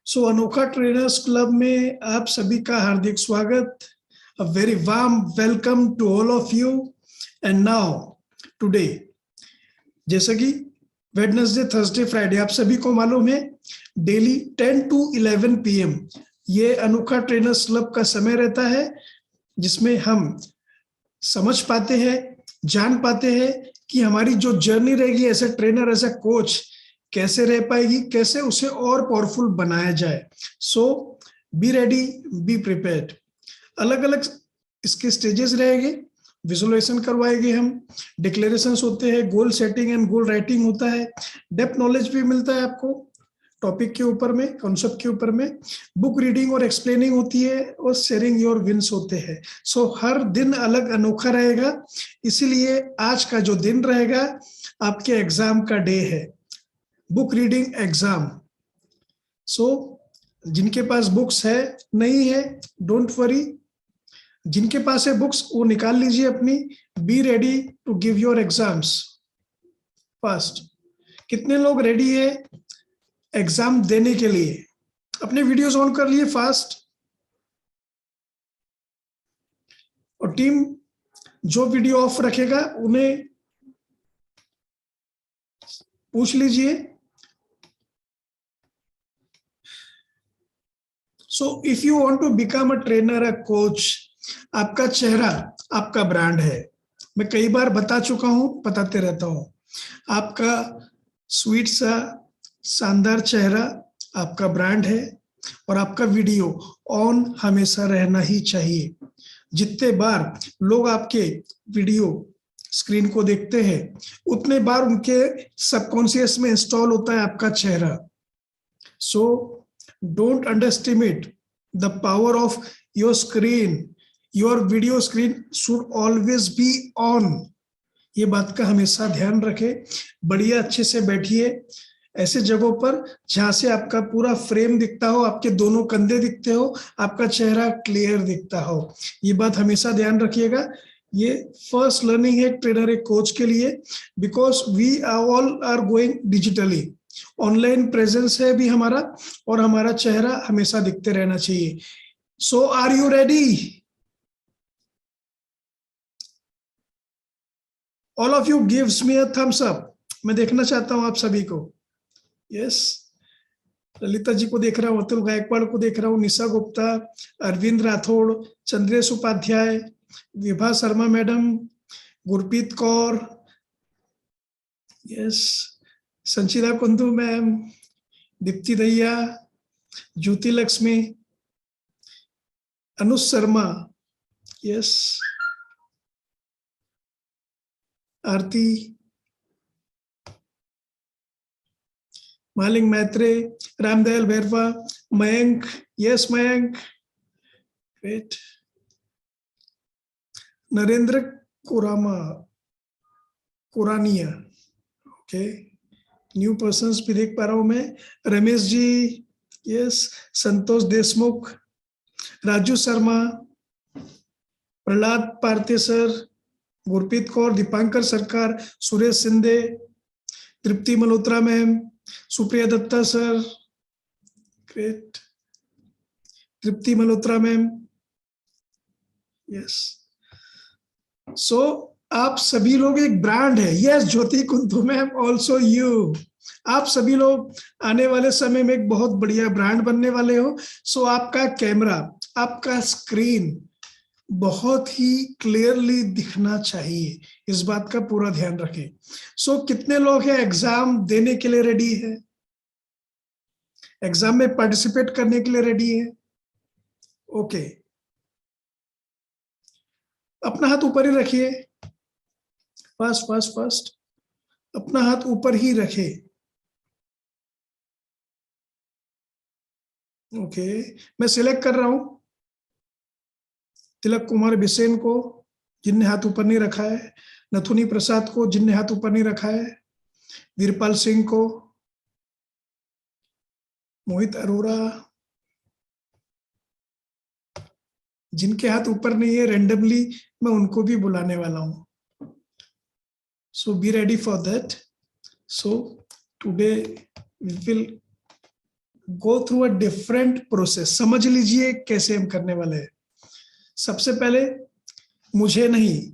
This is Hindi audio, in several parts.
सो अनोखा ट्रेनर्स क्लब में आप सभी का हार्दिक स्वागत। A very warm welcome to all of you. And now today, जैसा कि वेडनेसडे, थर्सडे, फ्राइडे आप सभी को मालूम है, डेली 10 to 11 PM ये अनोखा ट्रेनर्स क्लब का समय रहता है, जिसमें हम समझ पाते हैं, जान पाते हैं कि हमारी जो जर्नी रहेगी as a trainer, as a coach कैसे रह पाएगी, कैसे उसे और पावरफुल बनाया जाए। So be ready, be prepared. अलग अलग इसके स्टेजेस रहेंगे, विजुअलाइजेशन करवाएंगे हम, डिक्लेरेशंस होते हैं, goal setting and goal writing होता है, डेप्थ नॉलेज भी मिलता है आपको टॉपिक के ऊपर में, कॉन्सेप्ट के ऊपर में, बुक रीडिंग और एक्सप्लेनिंग होती है, और शेयरिंग योर विंस होते हैं। सो हर दिन अलग अनोखा रहेगा, इसीलिए आज का जो दिन रहेगा आपके एग्जाम का डे है, बुक रीडिंग एग्जाम। सो जिनके पास बुक्स है, नहीं है, डोंट वरी, जिनके पास है बुक्स वो निकाल लीजिए अपनी। Be ready to give your exams fast. कितने लोग रेडी है एग्जाम देने के लिए? अपने वीडियोस ऑन कर लिए फास्ट। और टीम जो वीडियो ऑफ रखेगा उन्हें पूछ लीजिए। So if you want to become a trainer, a coach, आपका चेहरा आपका ब्रांड है। मैं कई बार बता चुका हूं, बताते रहता हूं। आपका स्वीट सा शानदार चेहरा आपका ब्रांड है, और आपका वीडियो ऑन हमेशा रहना ही चाहिए। जितने बार लोग आपके वीडियो स्क्रीन को देखते हैं, उतने बार उनके सबकॉन्शियस में इंस्टॉल होता है आपका चेहरा। So don't underestimate the power of your screen. Your video screen should always be on. ये बात का हमेशा ध्यान रखें। बढ़िया अच्छे से बैठिए ऐसे जगहों पर जहां से आपका पूरा फ्रेम दिखता हो, आपके दोनों कंधे दिखते हो, आपका चेहरा क्लियर दिखता हो। ये बात हमेशा ध्यान रखिएगा। ये फर्स्ट लर्निंग है ट्रेनर, एक कोच के लिए, because we all are going digitally. Online presence है भी हमारा, और हमारा चेहरा हमेशा दिखते रहना चाहिए। So are you ready? All of you gives me a thumbs up. मैं देखना चाहता हूं आप सभी को। यस, ललिता जी को देख रहा हूँ, अतुल गायकवाड़ को देख रहा हूँ, Nisha Gupta, Arvind Rathore, Chandresh Upadhyay, Vibha Sharma madam, Gurpreet Kaur, yes, Sanchita Kundu ma'am, Deepti Dahiya, Jyoti Lakshmi, Anuj Sharma, yes, Aarti, Maling Maitre, Ramdayal Bhairwa, Mayank, yes Mayank, great, Narendra Kurania, okay, new persons भी देख पा रहा हूं मैं। Ramesh ji, yes, Santosh Deshmukh, Raju Sharma, Prahlad Parte sir, Gurpreet Kaur, Dipankar Sarkar, Suresh Sindhe, Tripti Malhotra ma'am, Supriya Datta sir, great, तृप्ति मल्होत्रा मैम, यस। सो आप सभी लोग एक ब्रांड है। Yes, Jyoti Kundu ma'am, also you. आप सभी लोग आने वाले समय में एक बहुत बढ़िया ब्रांड बनने वाले हो। सो आपका कैमरा, आपका स्क्रीन बहुत ही क्लियरली दिखना चाहिए। इस बात का पूरा ध्यान रखें। सो कितने लोग हैं एग्जाम देने के लिए रेडी है, एग्जाम में पार्टिसिपेट करने के लिए रेडी है? ओके, अपना हाथ ऊपर ही रखिए, फास्ट फास्ट फास्ट, अपना हाथ ऊपर ही रखे। ओके, मैं सिलेक्ट कर रहा हूं तिलक कुमार बिसेन को, जिनने हाथ ऊपर नहीं रखा है, नथुनी प्रसाद को, जिनने हाथ ऊपर नहीं रखा है, वीरपाल सिंह को, मोहित अरोड़ा, जिनके हाथ ऊपर नहीं है रेंडमली मैं उनको भी बुलाने वाला हूं। So be ready for that. So today we will go through a different process. समझ लीजिए कैसे हम करने वाले हैं। सबसे पहले मुझे नहीं,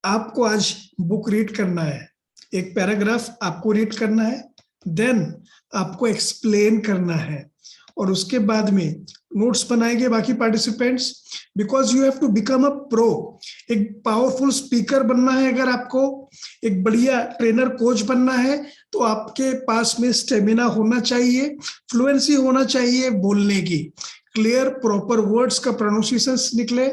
आपको आज बुक रीड करना है, एक पैराग्राफ आपको रीड करना है, देन आपको एक्सप्लेन करना है, और उसके बाद में नोट्स बनाएंगे बाकी participants, because you have to become a pro. एक पावरफुल स्पीकर बनना है, अगर आपको एक बढ़िया ट्रेनर कोच बनना है, तो आपके पास में स्टेमिना होना चाहिए, फ्लुएंसी होना चाहिए बोलने की, क्लियर प्रॉपर वर्ड्स का प्रोनाउंसिएशन निकले,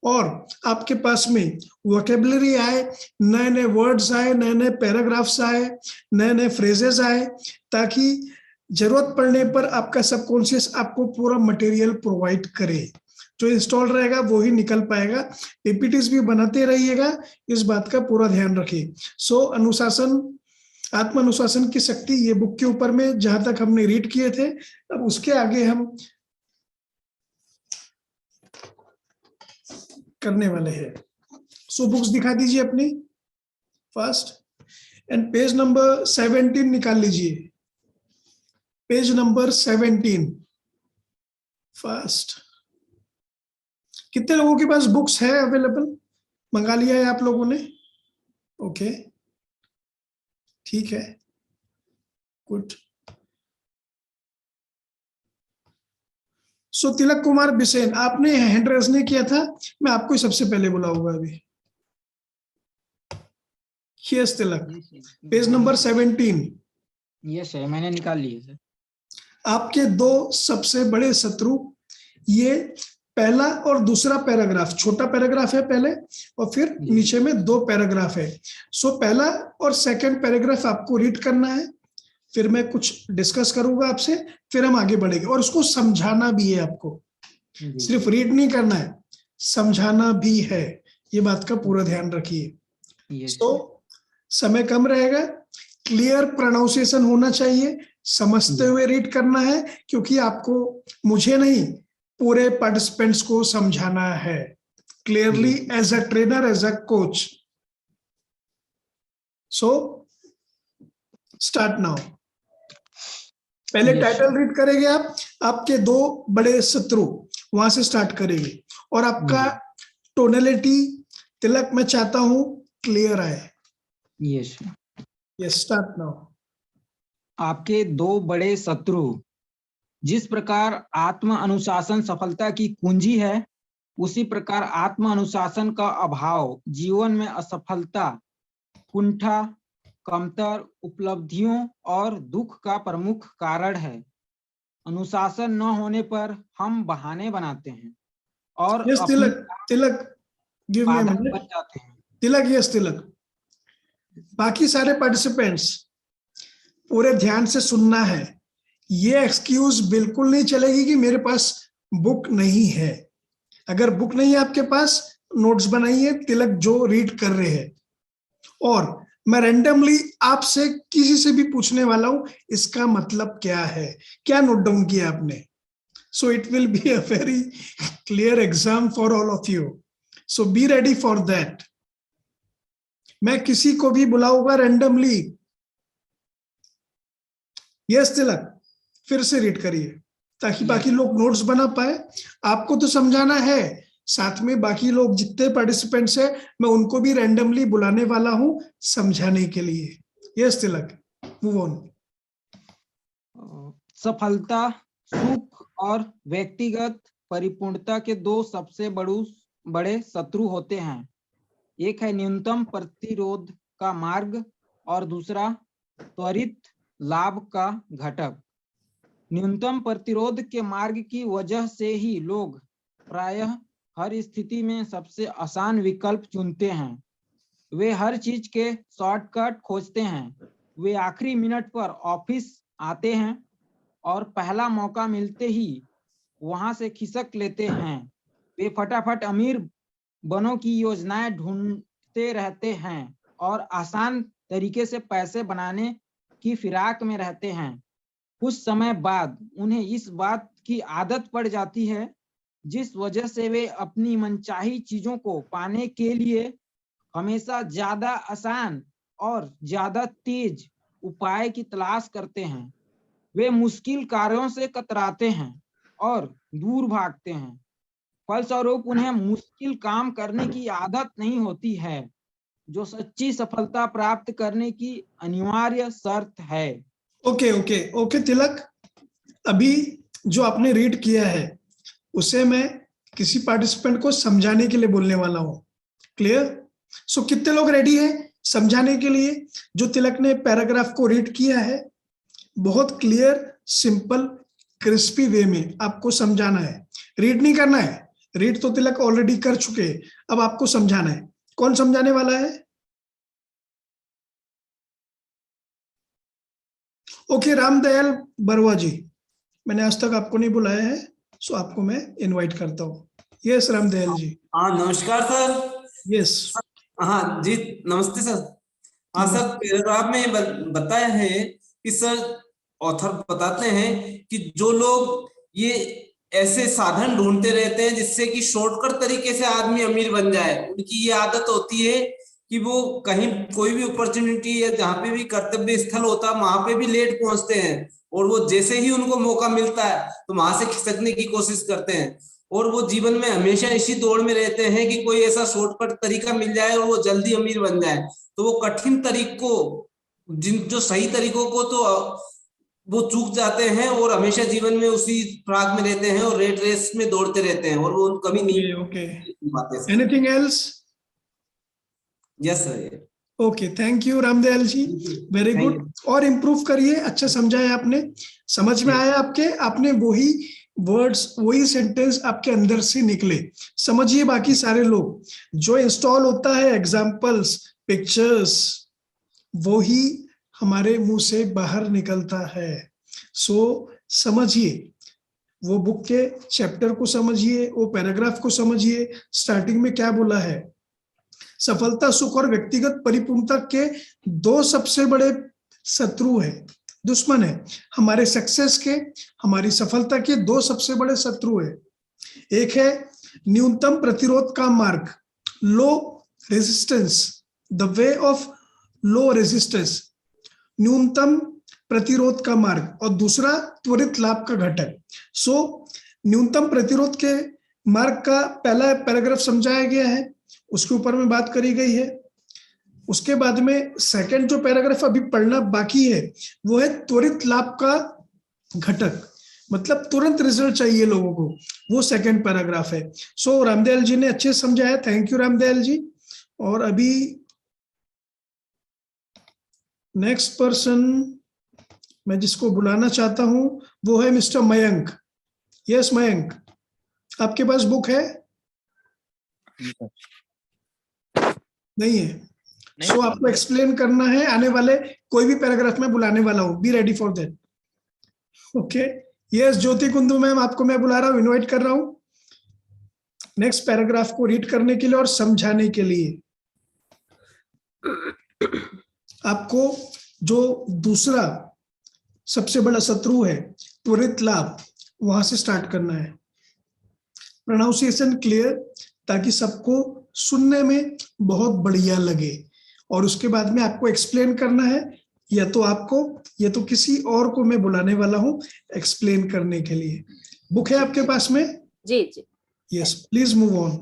और आपके पास में वोकेबलरी आए, नए नए वर्ड्स आए, नए नए पैराग्राफ्स आए, नए नए फ्रेजेस आए, ताकि जरूरत पड़ने पर आपका सबकॉन्शियस आपको पूरा मटेरियल प्रोवाइड करे। जो इंस्टॉल रहेगा वो ही निकल पाएगा। पीपीटीज भी बनाते रहिएगा, इस बात का पूरा ध्यान रखिए। सो अनुशासन, आत्म अनुशासन की शक्ति, ये बुक के ऊपर में जहां तक हमने रीड किए थे, अब उसके आगे हम करने वाले हैं। सो बुक्स दिखा दीजिए अपनी फर्स्ट, एंड पेज नंबर 17 निकाल लीजिए, पेज नंबर 17 फर्स्ट। कितने लोगों के पास बुक्स है अवेलेबल? मंगा लिया है आप लोगों ने? ओके, ठीक है, गुड। सो तिलक कुमार बिसेन, आपने हैंड रेज नहीं किया था, मैं आपको सबसे पहले बुलाऊंगा अभी। यस तिलक, पेज नंबर 17। यस सर, मैंने निकाल लिया सर। आपके दो सबसे बड़े शत्रु, ये पहला और दूसरा पैराग्राफ, छोटा पैराग्राफ है पहले, और फिर नीचे में दो पैराग्राफ है। सो पहला और सेकंड पैराग्राफ आपको रीड करना है, फिर मैं कुछ डिस्कस करूंगा आपसे, फिर हम आगे बढ़ेंगे, और उसको समझाना भी है आपको, सिर्फ रीड नहीं करना है, समझाना भी है, ये बात का पूरा ध्यान रखिए। तो समय कम रहेगा, क्लियर प्रोनाउंसिएशन होना चाहिए, समझते हुए रीड करना है, क्योंकि आपको, मुझे नहीं, पूरे पार्टिसिपेंट्स को समझाना है clearly, as a trainer, as a coach. So start now. पहले टाइटल रीड करेंगे आप, आपके दो बड़े शत्रु, वहां से स्टार्ट करेंगे, और आपका टोनलिटी तिलक मैं चाहता हूं क्लियर आए। Yes yes, start now. आपके दो बड़े शत्रु। जिस प्रकार आत्म अनुशासन सफलता की कुंजी है, उसी प्रकार आत्म अनुशासन का अभाव जीवन में असफलता, कुंठा, कमतर उपलब्धियों और दुख का प्रमुख कारण है। अनुशासन न होने पर हम बहाने बनाते हैं और यस तिलक, तिलक गिव मी अ बाधक मिनट। बन जाते हैं। तिलक, यस तिलक, बाकी सारे पार्टिसिपेंट्स पूरे ध्यान से सुनना है। ये एक्सक्यूज बिल्कुल नहीं चलेगी कि मेरे पास बुक नहीं है। अगर बुक नहीं है आपके पास, नोट्स बनाइए, तिलक जो रीड कर रहे हैं, और मैं रैंडमली आपसे किसी से भी पूछने वाला हूं, इसका मतलब क्या है, क्या नोट डाउन किया आपने। So it will be a very clear exam for all of you, so be ready for that. मैं किसी को भी बुलाऊंगा रैंडमली। यस तिलक, फिर से रीड करिए, ताकि बाकी लोग नोट्स बना पाए। आपको तो समझाना है, साथ में बाकी लोग जितने पार्टिसिपेंट्स हैं, मैं उनको भी रैंडमली बुलाने वाला हूं समझाने के लिए। Yes Tilak, move on. सफलता, सुख और व्यक्तिगत परिपूर्णता के दो सबसे बड़े शत्रु होते हैं। एक है न्यूनतम प्रतिरोध का मार्ग और दूसरा त्वरित लाभ का घटक। न्यूनतम प्रतिरोध के मार्ग की वजह से ही लोग प्रायः हर स्थिति में सबसे आसान विकल्प चुनते हैं। वे हर चीज के शॉर्टकट खोजते हैं। वे आखिरी मिनट पर ऑफिस आते हैं और पहला मौका मिलते ही वहां से खिसक लेते हैं। वे फटाफट अमीर बनों की योजनाएं ढूंढते रहते हैं और आसान तरीके से पैसे बनाने की फिराक में रहते हैं। कुछ समय बाद उन्हें इस बात की आदत पड़ जाती है, जिस वजह से वे अपनी मनचाही चीजों को पाने के लिए हमेशा ज्यादा आसान और ज्यादा तेज उपाय की तलाश करते हैं। वे मुश्किल कार्यों से कतराते हैं और दूर भागते हैं। फलस्वरूप उन्हें मुश्किल काम करने की आदत नहीं होती है, जो सच्ची सफलता प्राप्त करने की अनिवार्य शर्त है। ओके ओके ओके तिलक, अभी जो आपने रीड किया है उसे मैं किसी पार्टिसिपेंट को समझाने के लिए बोलने वाला हूं। क्लियर? सो कितने लोग रेडी हैं समझाने के लिए? जो तिलक ने पैराग्राफ को रीड किया है, बहुत क्लियर, सिंपल, क्रिस्पी वे में आपको समझाना है। रीड नहीं करना है, रीड तो तिलक ऑलरेडी कर चुके हैं, अब आपको समझाना है। कौन समझाने वाला है? ओके, रामदयाल बरवा जी, मैंने आज तक आपको नहीं बुलाया है, सो आपको मैं इनवाइट करता हूँ। यस रामदयाल जी। हाँ नमस्कार सर। यस हाँ जी नमस्ते सर। हाँ सर, पैराग्राफ में बताया है कि सर ऑथर बताते हैं कि जो लोग ये ऐसे साधन ढूंढते रहते हैं जिससे कि शॉर्टकट तरीके से आदमी अमीर बन जाए, उनकी ये आदत होती है कि वो कहीं कोई भी अपॉर्चुनिटी या जहाँ पे भी कर्तव्य स्थल होता है वहां पे भी लेट पहुंचते हैं, और वो जैसे ही उनको मौका मिलता है तो वहां से खिसकने की कोशिश करते हैं, और वो जीवन में हमेशा इसी दौड़ में रहते हैं कि कोई ऐसा शॉर्टकट तरीका मिल जाए और वो जल्दी अमीर बन जाए। तो वो कठिन तरीकों, जो सही तरीकों को तो वो चूक जाते हैं और हमेशा जीवन में उसी राग में रहते हैं और रेट रेस में दौड़ते रहते हैं, और वो कभी नहीं ओके। पाते। Anything else? Yes sir. Okay, thank you Ramdayal ji, very good. और इम्प्रूव करिए, अच्छा समझाया आपने, समझ में आया आपके, आपने वही वर्ड्स, वही सेंटेंस आपके अंदर से निकले। समझिए बाकी सारे लोग, जो इंस्टॉल होता है एग्जाम्पल्स, पिक्चर्स, वो ही हमारे मुंह से बाहर निकलता है। सो समझिए, वो बुक के चैप्टर को समझिए, वो पैराग्राफ को समझिए। स्टार्टिंग में क्या बोला है? सफलता, सुख और व्यक्तिगत परिपूर्णता के दो सबसे बड़े शत्रु है, दुश्मन है। हमारे सक्सेस के, हमारी सफलता के दो सबसे बड़े शत्रु है। एक है न्यूनतम प्रतिरोध का मार्ग, low resistance, the way of low resistance, न्यूनतम प्रतिरोध का मार्ग, और दूसरा त्वरित लाभ का घटक। सो न्यूनतम प्रतिरोध के मार्ग का पहला पैराग्राफ समझाया गया है, उसके ऊपर में बात करी गई है। उसके बाद में सेकंड जो पैराग्राफ अभी पढ़ना बाकी है वो है त्वरित लाभ का घटक, मतलब तुरंत रिजल्ट चाहिए लोगों को, वो सेकंड पैराग्राफ है। सो रामदयाल जी ने अच्छे समझाया, थैंक यू रामदयाल जी। और अभी नेक्स्ट पर्सन मैं जिसको बुलाना चाहता हूं वो है मिस्टर मयंक। यस मयंक, आपके पास बुक है? नहीं है? सो आपको एक्सप्लेन करना है, आने वाले कोई भी पैराग्राफ में बुलाने वाला हूं, be ready for that. Okay, yes Jyoti Kundu ma'am, आपको मैं बुला रहा हूं, इनवाइट कर रहा हूं नेक्स्ट पैराग्राफ को रीड करने के लिए और समझाने के लिए। आपको जो दूसरा सबसे बड़ा शत्रु है त्वरित लाभ, वहां से स्टार्ट करना है। प्रोनाउंसिएशन क्लियर, ताकि सबको सुनने में बहुत बढ़िया लगे, और उसके बाद में आपको एक्सप्लेन करना है, या तो आपको या तो किसी और को मैं बुलाने वाला हूं एक्सप्लेन करने के लिए। बुक है आपके पास में? जी जी। Yes, please move on.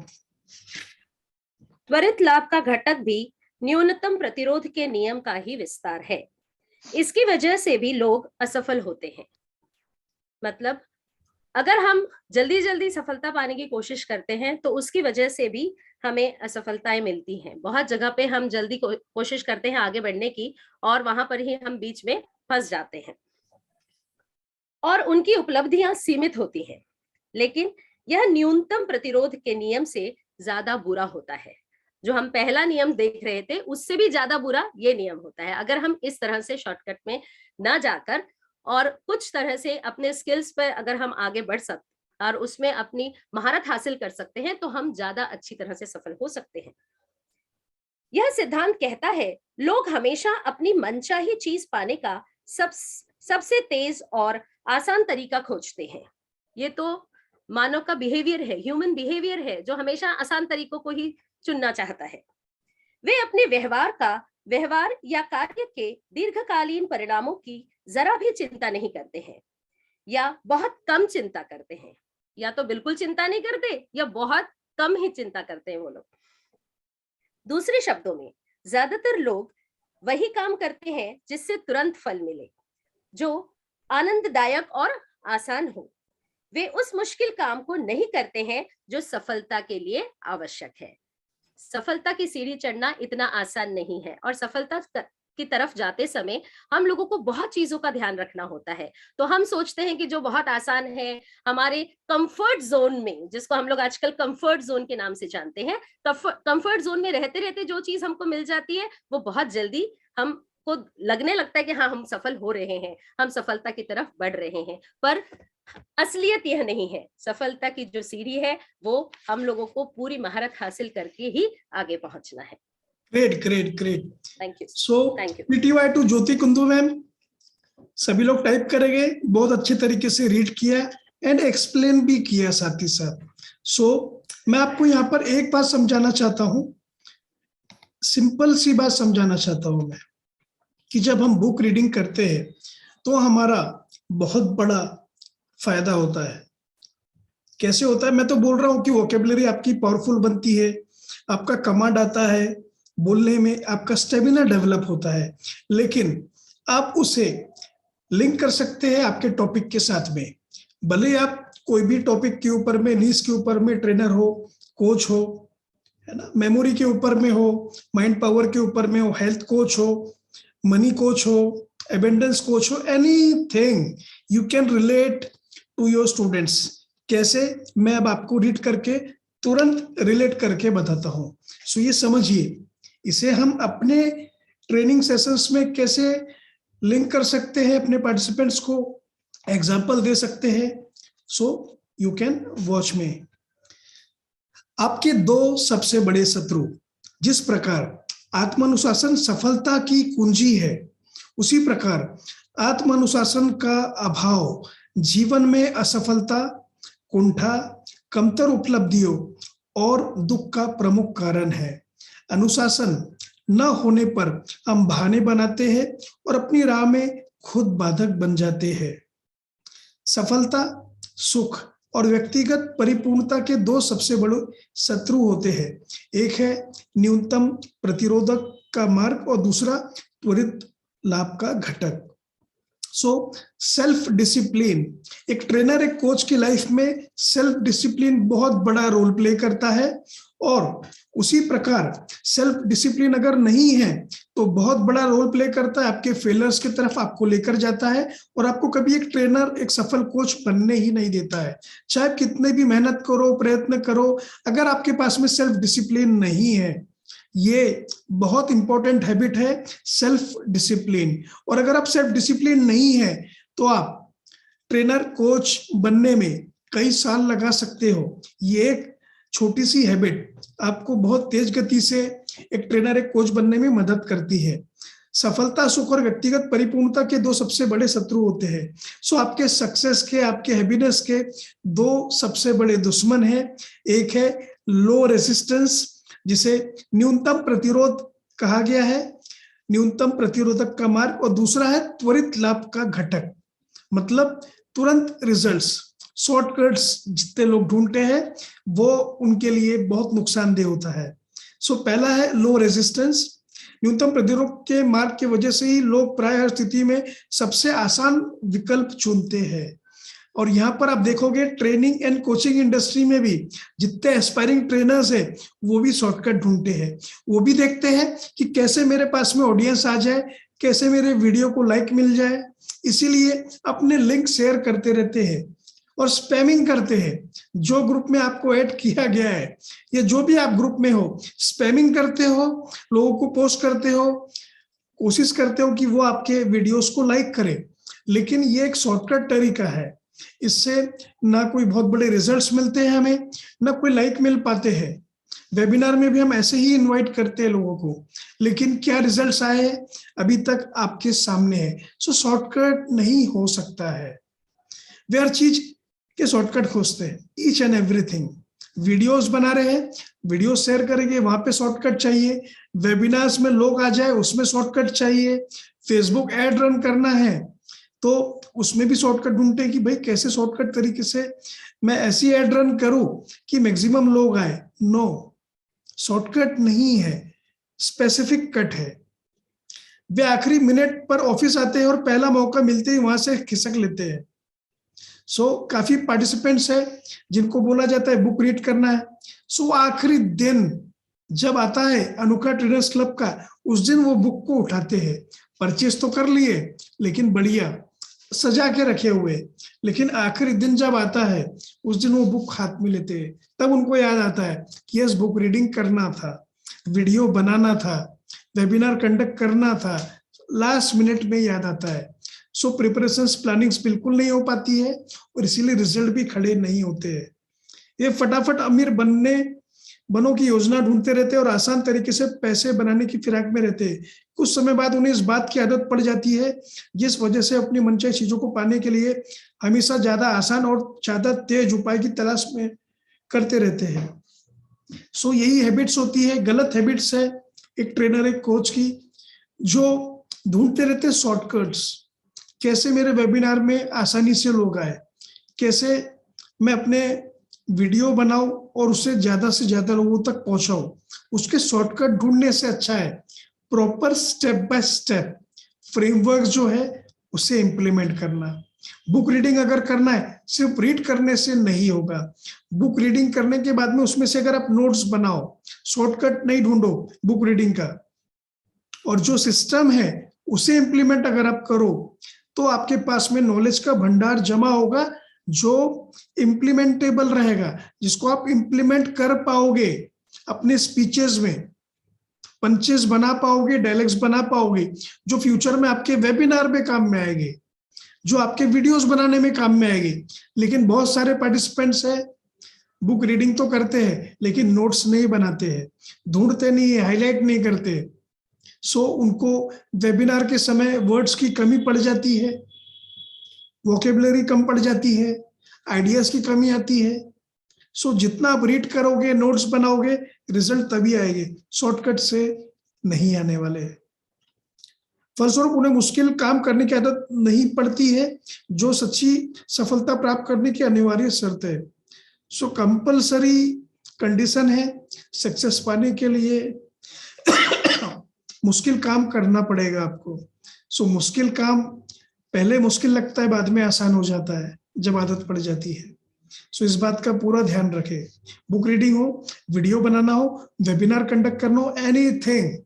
त्वरित लाभ का घटक भी न्यूनतम प्रतिरोध के नियम का ही विस्तार है। इसकी वजह से भी लोग असफल होते हैं। मतलब अगर हम जल्दी जल्दी सफलता पाने की कोशिश करते हैं तो उसकी वजह से भी हमें असफलताएं मिलती हैं। बहुत जगह पे हम जल्दी कोशिश करते हैं आगे बढ़ने की, और वहां पर ही हम बीच में फंस जाते हैं और उनकी उपलब्धियां सीमित होती हैं। लेकिन यह न्यूनतम प्रतिरोध के नियम से ज्यादा बुरा होता है। जो हम पहला नियम देख रहे थे उससे भी ज्यादा बुरा ये नियम होता है। अगर हम इस तरह से शॉर्टकट में ना जाकर और कुछ तरह से अपने स्किल्स पर अगर हम आगे बढ़ सकते और उसमें अपनी महारत हासिल कर सकते हैं तो हम ज्यादा अच्छी तरह से सफल हो सकते हैं। यह सिद्धांत कहता है लोग हमेशा अपनी मनचाही चीज पाने का सबसे तेज और आसान तरीका खोजते हैं। ये तो मानव का बिहेवियर है, ह्यूमन बिहेवियर है, जो हमेशा आसान तरीकों को ही चुनना चाहता है। वे अपने व्यवहार या कार्य के दीर्घकालीन परिणामों की जरा भी चिंता नहीं करते हैं या बहुत कम चिंता करते हैं, या तो बिल्कुल चिंता नहीं करते या बहुत कम ही चिंता करते हैं वो लोग। दूसरे शब्दों में ज्यादातर लोग वही काम करते हैं जिससे तुरंत फल मिले, जो आनंददायक और आसान हो। वे उस मुश्किल काम को नहीं करते हैं जो सफलता के लिए आवश्यक है। सफलता की सीढ़ी चढ़ना इतना आसान नहीं है, और सफलता की तरफ जाते समय हम लोगों को बहुत चीजों का ध्यान रखना होता है। तो हम सोचते हैं कि जो बहुत आसान है, हमारे कंफर्ट जोन में, जिसको हम लोग आजकल कंफर्ट जोन के नाम से जानते हैं, कंफर्ट जोन में रहते रहते जो चीज हमको मिल जाती है वो बहुत जल्दी हमको लगने लगता है कि हाँ, हम सफल हो रहे हैं, हम सफलता की तरफ बढ़ रहे हैं। पर असलियत यह नहीं है। सफलता की जो सीढ़ी है वो हम लोगों को पूरी महारत हासिल करके ही आगे पहुंचना है। Great great great, thank you. So Thank you. PTY to Jyoti Kundu ma'am, सभी लोग टाइप करेंगे, बहुत अच्छे तरीके से रीड किया एंड एक्सप्लेन भी किया साथ ही साथ। सो मैं आपको यहाँ पर एक बात समझाना चाहता हूँ, सिंपल सी बात समझाना चाहता हूँ मैं, कि जब हम बुक रीडिंग करते हैं तो हमारा बहुत बड़ा फायदा होता है। कैसे होता है? मैं तो बोल रहा हूँ कि वोकेबलरी आपकी पावरफुल बनती है, आपका कमांड आता है, बोलने में आपका स्टेमिना डेवलप होता है, लेकिन आप उसे लिंक कर सकते हैं आपके टॉपिक के साथ में। भले आप कोई भी टॉपिक के ऊपर में, नीश के ऊपर में ट्रेनर हो, कोच हो, है ना, मेमोरी के ऊपर में हो, माइंड पावर के ऊपर में हो, हेल्थ कोच हो, मनी कोच हो, एबेंडेंस कोच हो, anything you can relate to your students. कैसे? मैं अब आपको रीड करके तुरंत रिलेट करके बताता हूँ। सो ये समझिए, इसे हम अपने ट्रेनिंग सेशंस में कैसे लिंक कर सकते हैं, अपने पार्टिसिपेंट्स को एग्जाम्पल दे सकते हैं। सो यू कैन वॉच में। आपके दो सबसे बड़े शत्रु, जिस प्रकार आत्मानुशासन सफलता की कुंजी है, उसी प्रकार आत्मानुशासन का अभाव जीवन में असफलता, कुंठा, कमतर उपलब्धियों और दुख का प्रमुख कारण है। अनुशासन न होने पर हम बहाने बनाते हैं और अपनी राह में खुद बाधक बन जाते हैं। सफलता, सुख और व्यक्तिगत परिपूर्णता के दो सबसे बड़े शत्रु होते हैं। एक है न्यूनतम प्रतिरोधक का मार्ग और दूसरा त्वरित लाभ का घटक। सो सेल्फ डिसिप्लिन, एक ट्रेनर, एक कोच की लाइफ में सेल्फ डिसिप्लिन बहुत बड़ा रोल प्ले करता है, और उसी प्रकार सेल्फ डिसिप्लिन अगर नहीं है तो बहुत बड़ा रोल प्ले करता है आपके फेलियर्स की तरफ आपको लेकर जाता है, और आपको कभी एक ट्रेनर, एक सफल कोच बनने ही नहीं देता है। चाहे आप कितने भी मेहनत करो, प्रयत्न करो, अगर आपके पास में सेल्फ डिसिप्लिन नहीं है, ये बहुत इंपॉर्टेंट हैबिट है सेल्फ डिसिप्लिन। और अगर आप सेल्फ डिसिप्लिन नहीं है तो आप ट्रेनर, कोच बनने में कई साल लगा सकते हो। ये एक छोटी सी हैबिट आपको बहुत तेज गति से एक ट्रेनर, एक कोच बनने में मदद करती है। सफलता, सुख और व्यक्तिगत परिपूर्णता के दो सबसे बड़े शत्रु होते हैं। सो आपके सक्सेस के, आपके हैप्पीनेस के दो सबसे बड़े दुश्मन हैं। एक है लो रेजिस्टेंस, जिसे न्यूनतम प्रतिरोध कहा गया है, न्यूनतम प्रतिरोधक का मार्ग, और दूसरा है त्वरित लाभ का घटक, मतलब तुरंत रिजल्ट्स, शॉर्टकट्स जितने लोग ढूंढते हैं वो उनके लिए बहुत नुकसानदेह होता है। सो पहला है लो रेजिस्टेंस। न्यूनतम प्रतिरोध के मार्ग की वजह से ही लोग प्राय हर स्थिति में सबसे आसान विकल्प चुनते हैं। और यहाँ पर आप देखोगे ट्रेनिंग एंड कोचिंग इंडस्ट्री में भी जितने एस्पायरिंग ट्रेनर्स हैं वो भी शॉर्टकट ढूंढते हैं। वो भी देखते हैं कि कैसे मेरे पास में ऑडियंस आ जाए, कैसे मेरे वीडियो को लाइक मिल जाए, इसीलिए अपने लिंक शेयर करते रहते हैं और स्पैमिंग करते हैं। जो ग्रुप में आपको ऐड किया गया है या जो भी आप ग्रुप में हो, स्पैमिंग करते हो, लोगों को पोस्ट करते हो, कोशिश करते हो कि वो आपके वीडियोस को लाइक करें। लेकिन ये एक शॉर्टकट तरीका है, इससे ना कोई बहुत बड़े रिजल्ट्स मिलते हैं हमें, ना कोई लाइक मिल पाते हैं। वेबिनार में भी हम ऐसे ही इनवाइट करते हैं लोगों को, लेकिन क्या रिजल्ट्स आए अभी तक आपके सामने है। सो शॉर्टकट नहीं हो सकता है। वे हर चीज के शॉर्टकट खोजते हैं, ईच एंड एवरीथिंग। वीडियोस बना रहे हैं, वीडियो शेयर करेंगे, वहां पे शॉर्टकट चाहिए। वेबिनार्स में लोग आ जाए, उसमें शॉर्टकट चाहिए। फेसबुक एड रन करना है, तो उसमें भी शॉर्टकट ढूंढते हैं कि भाई कैसे शॉर्टकट तरीके से मैं ऐसी एड रन करूं कि मैक्सिमम लोग आए। नो, शॉर्टकट नहीं है, स्पेसिफिक कट है। वे आखिरी मिनट पर ऑफिस आते हैं और पहला मौका मिलते ही वहां से खिसक लेते हैं। काफी पार्टिसिपेंट्स है जिनको बोला जाता है बुक रीड करना है। आखिरी दिन जब आता है अनोखा ट्रेडर्स क्लब का, उस दिन वो बुक को उठाते हैं। परचेस तो कर लिए, लेकिन बढ़िया सजा के रखे हुए, लेकिन आखिरी दिन जब आता है उस दिन वो बुक हाथ में लेते हैं। तब उनको याद आता है कि यस, बुक रीडिंग करना था, वीडियो बनाना था, वेबिनार कंडक्ट करना था। लास्ट मिनट में याद आता है। प्रिपरेशंस, प्लानिंग्स बिल्कुल नहीं हो पाती है और इसीलिए रिजल्ट भी खड़े नहीं होते हैं। ये फटाफट अमीर बनो की योजना ढूंढते रहते हैं और आसान तरीके से पैसे बनाने की फिराक में रहते हैं। कुछ समय बाद उन्हें इस बात की आदत पड़ जाती है, जिस वजह से अपनी मनचाही चीजों को पाने के लिए हमेशा ज्यादा आसान और ज्यादा तेज उपाय की तलाश में करते रहते हैं। यही हैबिट्स होती है, गलत हैबिट्स है एक ट्रेनर, एक कोच की, जो ढूंढते रहते हैं शॉर्टकट्स। कैसे मेरे वेबिनार में आसानी से लोग आए, कैसे मैं अपने वीडियो बनाऊं और उससे ज्यादा लोगों तक पहुंचाऊं। उसके शॉर्टकट ढूंढने से अच्छा है proper step by step framework जो है उसे इंप्लीमेंट करना। बुक रीडिंग अगर करना है, सिर्फ रीड करने से नहीं होगा। बुक रीडिंग करने के बाद में उसमें से अगर आप नोट्स बनाओ, शॉर्टकट नहीं ढूंढो बुक रीडिंग का, और जो सिस्टम है उसे इंप्लीमेंट अगर आप करो, तो आपके पास में नॉलेज का भंडार जमा होगा जो इम्प्लीमेंटेबल रहेगा, जिसको आप इम्प्लीमेंट कर पाओगे अपने स्पीचेस में, पंचेस बना पाओगे, डायलॉग्स बना पाओगे, जो फ्यूचर में आपके वेबिनार में काम में आएंगे, जो आपके वीडियोस बनाने में काम में आएंगे। लेकिन बहुत सारे पार्टिसिपेंट्स है, बुक रीडिंग तो करते हैं लेकिन नोट्स नहीं बनाते हैं, ढूंढते नहीं है, हाईलाइट नहीं करते। उनको वेबिनार के समय वर्ड्स की कमी पड़ जाती है, वोकेबलरी कम पड़ जाती है, आइडियाज की कमी आती है। जितना आप रीड करोगे, नोट्स बनाओगे, रिजल्ट तभी आएंगे, शॉर्टकट से नहीं आने वाले। फलस्वरूप उन्हें मुश्किल काम करने की आदत नहीं पड़ती है, जो सच्ची सफलता प्राप्त करने की अनिवार्य शर्त है। कंपल्सरी कंडीशन है सक्सेस पाने के लिए मुश्किल काम करना पड़ेगा आपको। मुश्किल काम पहले मुश्किल लगता है, बाद में आसान हो जाता है जब आदत पड़ जाती है। इस बात का पूरा ध्यान रखें। बुक रीडिंग हो, वीडियो बनाना हो, वेबिनार कंडक्ट करना हो, एनीथिंग,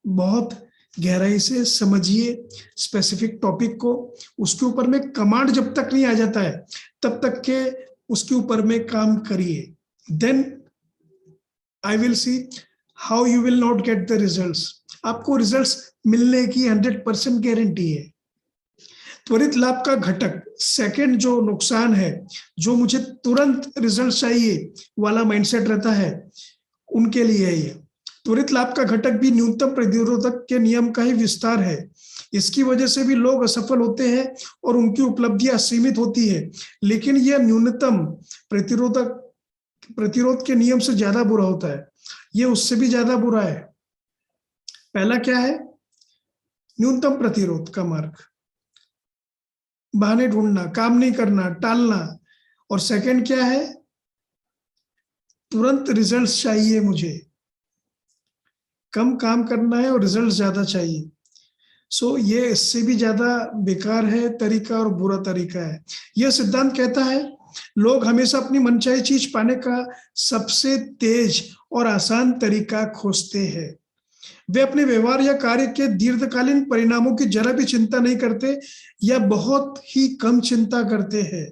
बहुत गहराई से समझिए स्पेसिफिक टॉपिक को। उसके ऊपर में कमांड जब तक नहीं आ जाता है तब तक के उसके ऊपर में काम करिए। Then I will see how you will not get the results. आपको रिजल्ट्स मिलने की 100% गारंटी है। त्वरित लाभ का घटक, सेकंड जो नुकसान है, जो मुझे तुरंत रिजल्ट चाहिए वाला माइंडसेट रहता है, उनके लिए है ये। त्वरित लाभ का घटक भी न्यूनतम प्रतिरोधक के नियम का ही विस्तार है। इसकी वजह से भी लोग असफल होते हैं और उनकी उपलब्धियां सीमित होती है, लेकिन यह न्यूनतम प्रतिरोध के नियम से ज्यादा बुरा होता है। यह उससे भी ज्यादा बुरा है। पहला क्या है? न्यूनतम प्रतिरोध का मार्ग, बहाने ढूंढना, काम नहीं करना, टालना। और सेकंड क्या है? तुरंत रिजल्ट्स चाहिए मुझे, कम काम करना है और रिजल्ट ज्यादा चाहिए। ये इससे भी ज्यादा बेकार है तरीका और बुरा तरीका है। यह सिद्धांत कहता है लोग हमेशा अपनी मनचाही चीज पाने का सबसे तेज और आसान तरीका खोजते हैं। वे अपने व्यवहार या कार्य के दीर्घकालीन परिणामों की जरा भी चिंता नहीं करते या बहुत ही कम चिंता करते हैं।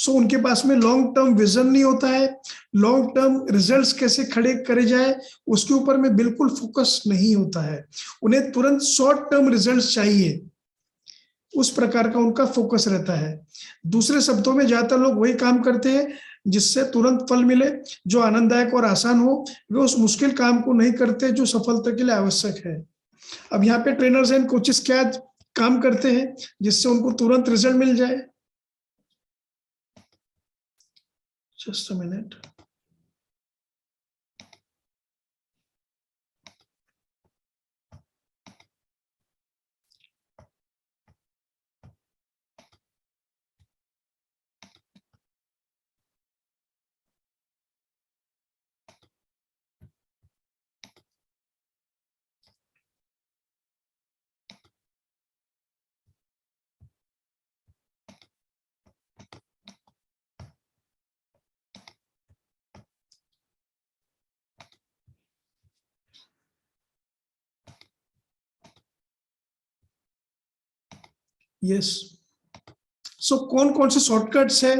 उनके पास में लॉन्ग टर्म विजन नहीं होता है, लॉन्ग टर्म रिजल्ट्स कैसे खड़े करे जाए उसके ऊपर में बिल्कुल फोकस नहीं होता है। उन्हें तुरंत शॉर्ट टर्म रिजल्ट्स चाहिए, उस प्रकार का उनका फोकस रहता है। दूसरे शब्दों में ज्यादातर लोग वही काम करते हैं जिससे तुरंत फल मिले, जो आनंददायक और आसान हो। वे उस मुश्किल काम को नहीं करते जो सफलता के लिए आवश्यक है। अब यहाँ पे ट्रेनर्स एंड कोचेस क्या काम करते हैं जिससे उनको तुरंत रिजल्ट मिल जाए? Just a minute. यस। सो कौन कौन से शॉर्टकट्स है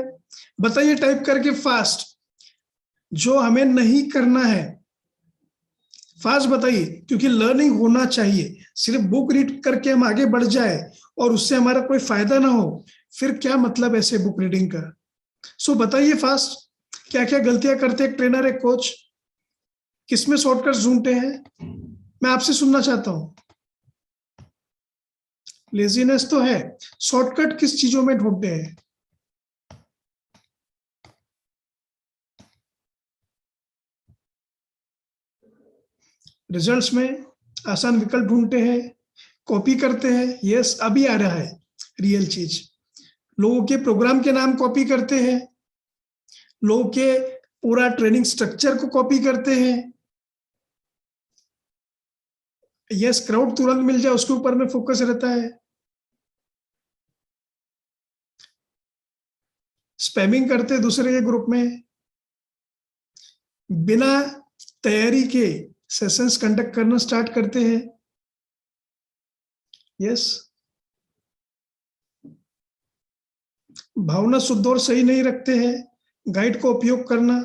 बताइए टाइप करके फास्ट, जो हमें नहीं करना है। फास्ट बताइए, क्योंकि लर्निंग होना चाहिए। सिर्फ बुक रीड करके हम आगे बढ़ जाए और उससे हमारा कोई फायदा ना हो, फिर क्या मतलब ऐसे बुक रीडिंग का। सो बताइए फास्ट, क्या क्या गलतियां करते हैं एक ट्रेनर एक कोच, किसमें शॉर्टकट्स ढूंढते हैं, मैं आपसे सुनना चाहता हूं। लेजीनेस तो है, शॉर्टकट किस चीजों में ढूंढते हैं। रिजल्ट्स में आसान विकल्प ढूंढते हैं, कॉपी करते हैं। यस, अभी आ रहा है रियल चीज। लोगों के प्रोग्राम के नाम कॉपी करते हैं, लोगों के पूरा ट्रेनिंग स्ट्रक्चर को कॉपी करते हैं। यस, क्राउड तुरंत मिल जाए उसके ऊपर में फोकस रहता है। स्पैमिंग करते हैं दूसरे के ग्रुप में, बिना तैयारी के सेशंस कंडक्ट करना स्टार्ट करते हैं। यस, भावना शुद्ध और सही नहीं रखते हैं, गाइड को उपयोग करना।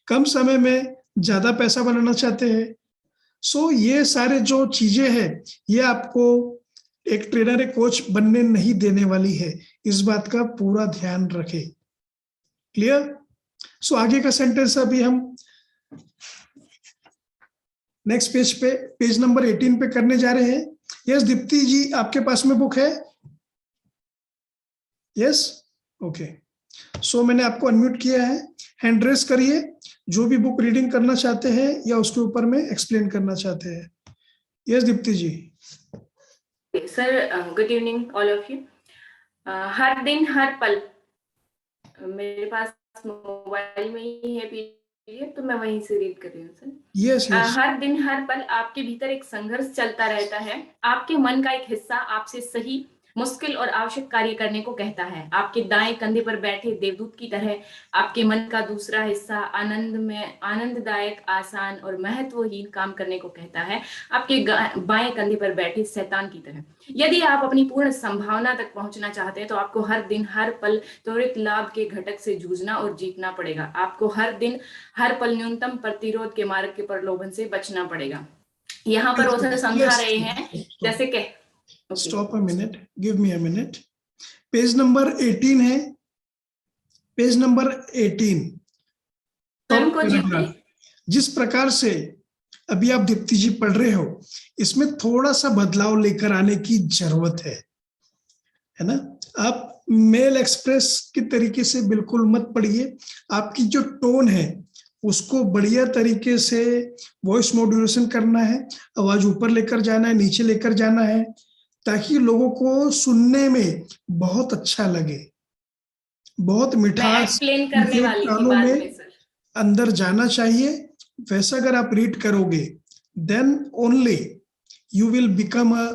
कम समय में ज्यादा पैसा बनाना चाहते हैं। सो ये सारे जो चीजें हैं, ये आपको एक ट्रेनर एक कोच बनने नहीं देने वाली है, इस बात का पूरा ध्यान रखें। क्लियर। सो आगे का सेंटेंस अभी हम नेक्स्ट पेज पे, पेज नंबर 18 पे करने जा रहे हैं। यस दीप्ति जी, आपके पास में बुक है। Yes, okay. सो मैंने आपको अनम्यूट किया है, हैंड रेस करिए जो भी बुक रीडिंग करना चाहते हैं या उसके ऊपर में एक्सप्लेन करना चाहते हैं। Yes Deepti ji. Sir good evening all of you. हर दिन हर पल, मेरे पास मोबाइल में ही है पीडीएफ, तो मैं वहीं से रीड कर रही हूँ सर। Yes yes. हर दिन हर पल आपके भीतर एक संघर्ष चलता रहता है। आपके मन का एक हिस्सा आपसे सही, मुश्किल और आवश्यक कार्य करने को कहता है। आपके दाएं कंधे पर बैठे देवदूत की तरह आपके मन का दूसरा हिस्सा आनंददायक, आसान और महत्वहीन काम करने को कहता है, आपके बाएं कंधे पर बैठे शैतान की तरह। यदि आप अपनी पूर्ण संभावना तक पहुंचना चाहते हैं तो आपको हर दिन हर पल त्वरित लाभ के घटक से जूझना और जीतना पड़ेगा। आपको हर दिन हर पल न्यूनतम प्रतिरोध के मार्ग के प्रलोभन से बचना पड़ेगा। यहाँ पर वो समझा रहे हैं जैसे कि stop a minute, give me a minute. Page number 18 है, पेज नंबर 18 जिस प्रकार से अभी आप दीप्ति जी पढ़ रहे हो, इसमें थोड़ा सा बदलाव लेकर आने की जरूरत है ना। आप मेल एक्सप्रेस के तरीके से बिल्कुल मत पढ़िए। आपकी जो टोन है उसको बढ़िया तरीके से वॉइस मॉड्यूलेशन करना है, आवाज ऊपर लेकर जाना है, नीचे लेकर जाना है, ताकि लोगों को सुनने में बहुत अच्छा लगे, बहुत मिठास कानों में अंदर जाना चाहिए। वैसा अगर आप रीड करोगे, then only you will become a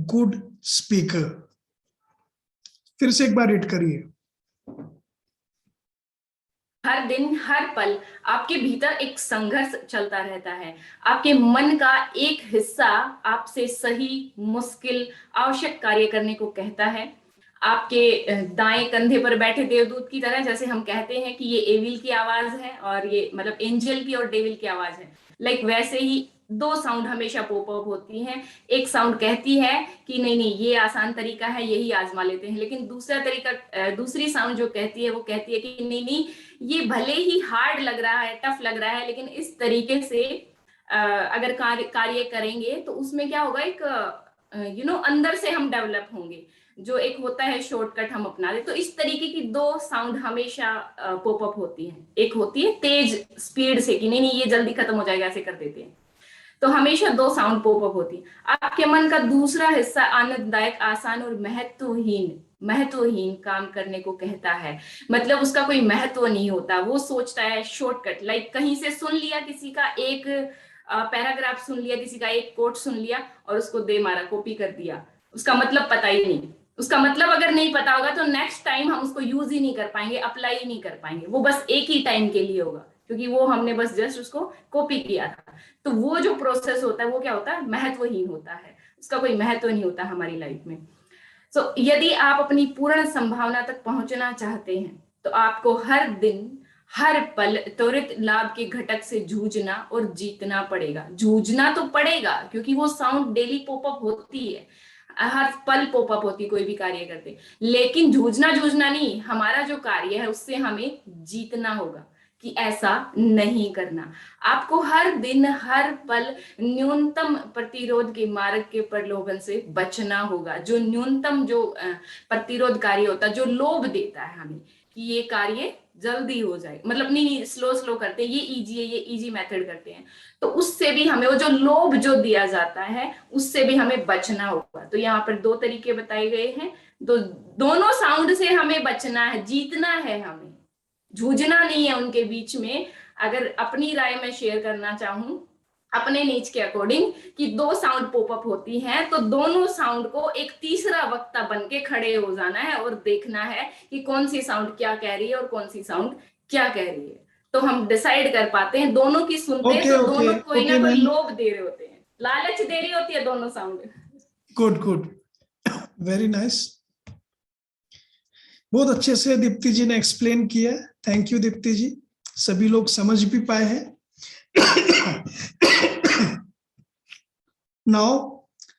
good speaker. फिर से एक बार रीड करिए। हर दिन हर पल आपके भीतर एक संघर्ष चलता रहता है। आपके मन का एक हिस्सा आपसे सही, मुश्किल, आवश्यक कार्य करने को कहता है। आपके दाएं कंधे पर बैठे देवदूत की तरह, जैसे हम कहते हैं कि ये एविल की आवाज है और ये मतलब एंजल की और डेविल की आवाज है, लाइक वैसे ही दो साउंड हमेशा पॉप अप होती हैं। एक साउंड कहती है कि नहीं नहीं ये आसान तरीका है, यही आजमा लेते हैं, लेकिन दूसरा तरीका, दूसरी साउंड जो कहती है वो कहती है कि नहीं नहीं ये भले ही हार्ड लग रहा है, टफ लग रहा है, लेकिन इस तरीके से अगर कार्य करेंगे तो उसमें क्या होगा, एक अंदर से हम डेवलप होंगे, जो एक होता है शॉर्टकट हम अपना ले। तो इस तरीके की दो साउंड हमेशा पॉप अप होती हैं। एक होती है तेज स्पीड से कि नहीं नहीं ये जल्दी खत्म हो जाएगा, ऐसे कर देते हैं, तो हमेशा दो साउंड पॉप अप होती है। आपके मन का दूसरा हिस्सा आनंददायक, आसान और महत्वहीन काम करने को कहता है। मतलब उसका कोई महत्व नहीं होता, वो सोचता है शॉर्टकट, लाइक कहीं से सुन लिया, किसी का एक पैराग्राफ सुन लिया, किसी का एक कोट सुन लिया और उसको दे मारा, कॉपी कर दिया, उसका मतलब पता ही नहीं। उसका मतलब अगर नहीं पता होगा तो नेक्स्ट टाइम हम उसको यूज ही नहीं कर पाएंगे, अप्लाई ही नहीं कर पाएंगे, वो बस एक ही टाइम के लिए होगा। क्योंकि वो हमने बस जस्ट उसको कॉपी किया था। तो वो जो प्रोसेस होता है वो क्या होता है, महत्वहीन होता है, उसका कोई महत्व नहीं होता हमारी लाइफ में। सो यदि आप अपनी पूर्ण संभावना तक पहुंचना चाहते हैं तो आपको हर दिन हर पल त्वरित लाभ के घटक से जूझना और जीतना पड़ेगा। जूझना तो पड़ेगा क्योंकि वो साउंड डेली पॉपअप होती है, हर पल पॉपअप होती, कोई भी कार्य करते, लेकिन जूझना नहीं, हमारा जो कार्य है उससे हमें जीतना होगा कि ऐसा नहीं करना। आपको हर दिन हर पल न्यूनतम प्रतिरोध के मार्ग के प्रलोभन से बचना होगा। जो न्यूनतम जो प्रतिरोध कार्य होता है, जो लोभ देता है हमें कि ये कार्य जल्दी हो जाए, मतलब नहीं स्लो करते हैं, ये इजी है, ये इजी मेथड करते हैं, तो उससे भी हमें वो जो लोभ जो दिया जाता है उससे भी हमें बचना होगा। तो यहाँ पर 2 तरीके बताए गए हैं, तो दोनों साउंड से हमें बचना है, जीतना है हमें, जूझना नहीं है उनके बीच में। अगर अपनी राय में शेयर करना चाहूं अपने नीच के अकॉर्डिंग कि 2 साउंड पॉपअप होती हैं, तो दोनों साउंड को एक तीसरा वक्ता बन के खड़े हो जाना है और देखना है कि कौन सी साउंड क्या कह रही है और कौन सी साउंड क्या कह रही है। तो हम डिसाइड कर पाते हैं, दोनों की सुनते हैं तो दोनों कोई ना कोई लोभ दे रहे होते हैं, लालच दे रही होती है दोनों साउंड। Good, very nice. बहुत अच्छे से दीप्ति जी ने एक्सप्लेन किया, थैंक यू दीप्ति जी। सभी लोग समझ भी पाए हैं। नाउ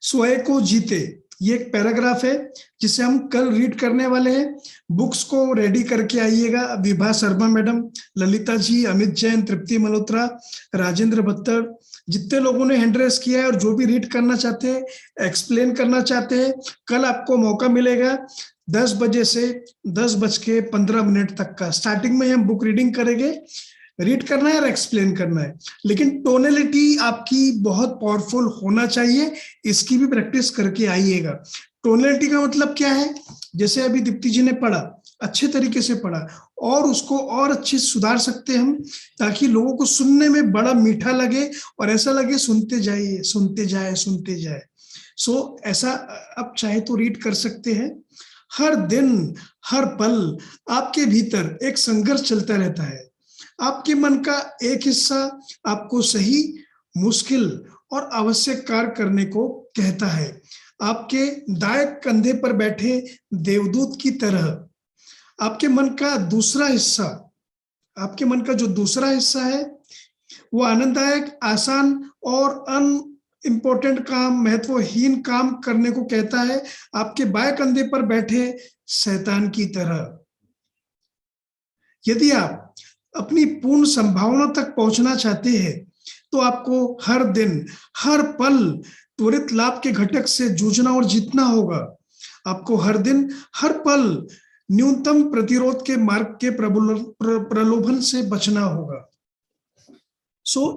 स्वयं को जीते, ये एक पैराग्राफ है जिसे हम कल रीड करने वाले हैं। बुक्स को रेडी करके आइएगा। विभा शर्मा मैडम, ललिता जी, अमित जैन, तृप्ति मल्होत्रा, राजेंद्र भत्तर, जितने लोगों ने हैंड रेस किया है और जो भी रीड करना चाहते हैं, एक्सप्लेन करना चाहते हैं, कल आपको मौका मिलेगा 10 बजे से 10:15 तक का। स्टार्टिंग में हम बुक रीडिंग करेंगे, रीड करना है और एक्सप्लेन करना है, लेकिन टोनलिटी आपकी बहुत पावरफुल होना चाहिए, इसकी भी प्रैक्टिस करके आइएगा। टोनलिटी का मतलब क्या है, जैसे अभी दीप्ति जी ने पढ़ा, अच्छे तरीके से पढ़ा और उसको और अच्छे सुधार सकते हैं हम, ताकि लोगों को सुनने में बड़ा मीठा लगे और ऐसा लगे सुनते जाइए, सुनते जाए। सो ऐसा आप चाहे तो रीड कर सकते हैं। हर दिन हर पल आपके भीतर एक संघर्ष चलता रहता है। आपके मन का एक हिस्सा आपको सही, मुश्किल और आवश्यक कार्य करने को कहता है। आपके दाएं कंधे पर बैठे देवदूत की तरह आपके मन का दूसरा हिस्सा, आपके मन का जो दूसरा हिस्सा है वो आनंददायक, आसान और इम्पोर्टेंट काम, महत्वहीन काम करने को कहता है आपके बाएं कंधे पर बैठे शैतान की तरह। यदि आप अपनी पूर्ण संभावना तक पहुंचना चाहते हैं तो आपको हर दिन हर पल त्वरित लाभ के घटक से जूझना और जीतना होगा। आपको हर दिन हर पल न्यूनतम प्रतिरोध के मार्ग के प्रलोभन से बचना होगा। सो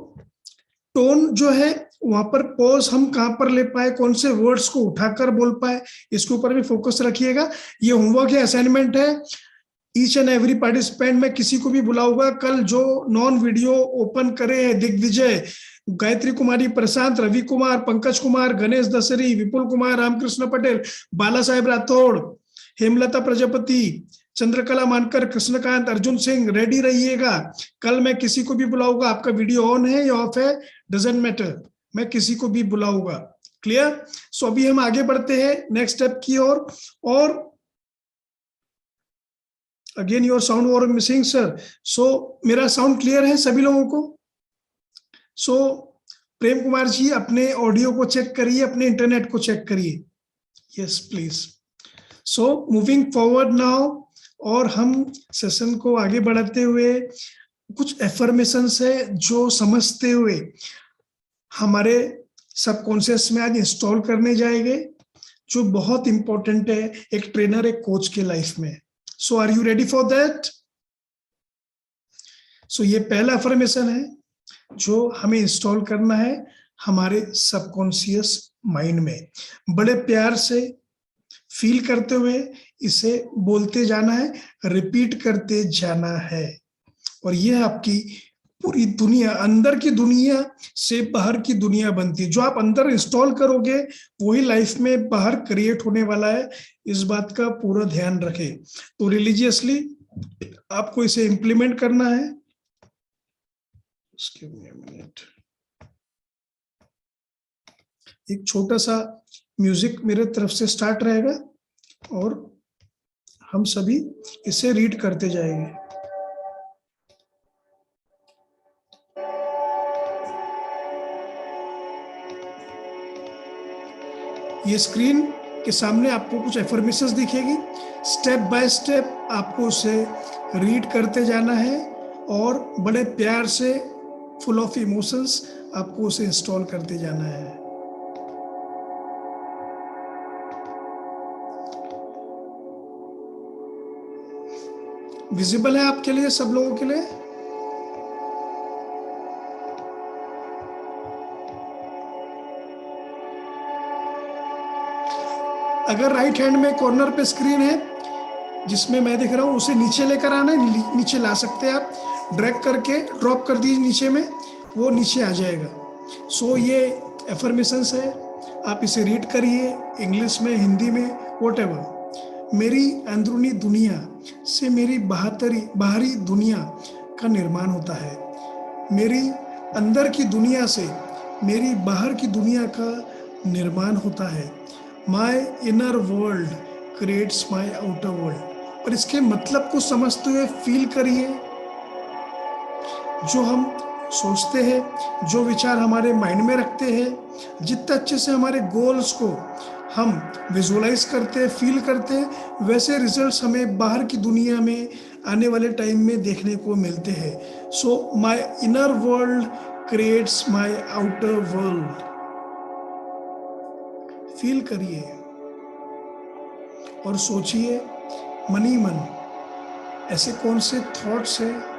टोन जो है वहां पर पॉज हम कहां पर ले पाए, कौन से वर्ड्स को उठाकर बोल पाए, इसके ऊपर भी फोकस रखिएगा। ये होमवर्क है, असाइनमेंट है। ईच एंड एवरी पार्टिसिपेंट, मैं किसी को भी बुलाऊंगा कल जो नॉन वीडियो ओपन करे हैं, दिग्विजय, गायत्री कुमारी, प्रशांत, रवि कुमार, पंकज कुमार, गणेश दसरी, विपुल कुमार, रामकृष्ण पटेल, बाला साहेब राठौड़, हेमलता प्रजापति, चंद्रकला मानकर, कृष्णकांत, अर्जुन सिंह, रेडी रहिएगा। कल मैं किसी को भी बुलाऊंगा, आपका वीडियो ऑन है या ऑफ है डजेंट मैटर, मैं किसी को भी बुलाऊंगा। क्लियर? सो अभी हम आगे बढ़ते हैं नेक्स्ट स्टेप की ओर। और again your sound were missing sir. So मेरा साउंड क्लियर है सभी लोगों को? सो प्रेम कुमार जी अपने ऑडियो को चेक करिए, अपने इंटरनेट को चेक करिए। Yes please. So moving forward now, और हम सेशन को आगे बढ़ाते हुए कुछ एफर्मेशंस है जो समझते हुए हमारे सबकॉन्शियस में आज इंस्टॉल करने जाएंगे, जो बहुत इंपॉर्टेंट है एक ट्रेनर, एक कोच के लाइफ में। So are you ready for that? So ये पहला अफर्मेशन है जो हमें इंस्टॉल करना है हमारे सबकॉन्शियस माइंड में। बड़े प्यार से फील करते हुए इसे बोलते जाना है, रिपीट करते जाना है, और यह आपकी पूरी दुनिया, अंदर की दुनिया से बाहर की दुनिया बनती है। जो आप अंदर इंस्टॉल करोगे वही लाइफ में बाहर क्रिएट होने वाला है, इस बात का पूरा ध्यान रखें। तो रिलीजियसली आपको इसे इम्प्लीमेंट करना है। Just give me a minute. एक छोटा सा म्यूजिक मेरे तरफ से स्टार्ट रहेगा और हम सभी इसे रीड करते जाएंगे। ये स्क्रीन के सामने आपको कुछ एफर्मेशंस दिखेगी। स्टेप बाय स्टेप आपको उसे रीड करते जाना है और बड़े प्यार से फुल ऑफ इमोशंस आपको उसे इंस्टॉल करते जाना है। विजिबल है आपके लिए, सब लोगों के लिए? अगर राइट हैंड में कॉर्नर पे स्क्रीन है जिसमें मैं दिख रहा हूं, उसे नीचे लेकर आना है, नीचे ला सकते हैं आप। ड्रैग करके ड्रॉप कर दीजिए नीचे में, वो नीचे आ जाएगा। सो ये एफर्मेशंस है, आप इसे रीड करिए, इंग्लिश में, हिंदी में, व्हाटएवर। मेरी अंदरूनी दुनिया से मेरी बाहरी दुनिया का निर्माण होता है। मेरी अंदर की दुनिया से मेरी बाहर की दुनिया का निर्माण होता है। माई inner world creates my outer world. और इसके मतलब को समझते हुए फील करिए। जो हम सोचते हैं, जो विचार हमारे माइंड में रखते हैं, जितने अच्छे से हमारे गोल्स को हम विजुअलाइज करते हैं, फील करते हैं, वैसे रिजल्ट्स हमें बाहर की दुनिया में आने वाले टाइम में देखने को मिलते हैं। So my inner world creates my outer world. Feel करिए और सोचिए मन ही मन ऐसे कौन से थॉट्स हैं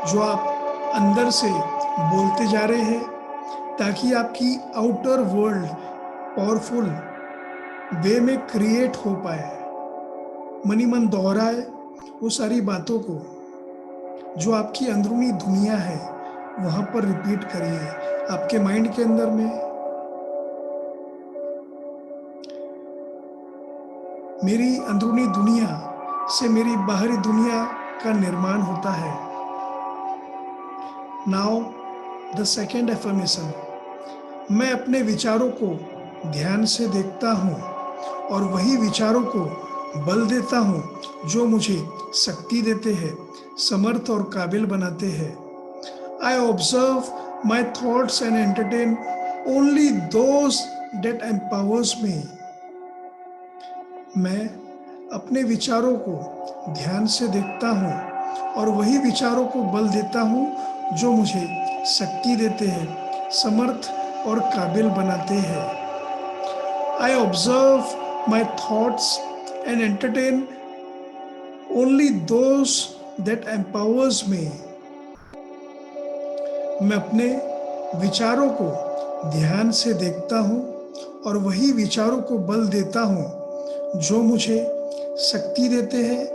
जो आप अंदर से बोलते जा रहे हैं, ताकि आपकी आउटर वर्ल्ड पावरफुल वे में क्रिएट हो पाए। मन ही मन दोहराए वो सारी बातों को जो आपकी अंदरूनी दुनिया है, वहां पर रिपीट करिए आपके माइंड के अंदर में। मेरी अंदरूनी दुनिया से मेरी बाहरी दुनिया का निर्माण होता है। Now the second affirmation. मैं अपने विचारों को ध्यान से देखता हूँ और वही विचारों को बल देता हूँ जो मुझे शक्ति देते हैं, समर्थ और काबिल बनाते हैं। I observe my thoughts and entertain only those that empowers me. मैं अपने विचारों को ध्यान से देखता हूँ और वही विचारों को बल देता हूँ जो मुझे शक्ति देते हैं, समर्थ और काबिल बनाते हैं। I observe my thoughts and entertain only those that empowers me. मैं अपने विचारों को ध्यान से देखता हूँ और वही विचारों को बल देता हूँ जो मुझे शक्ति देते हैं,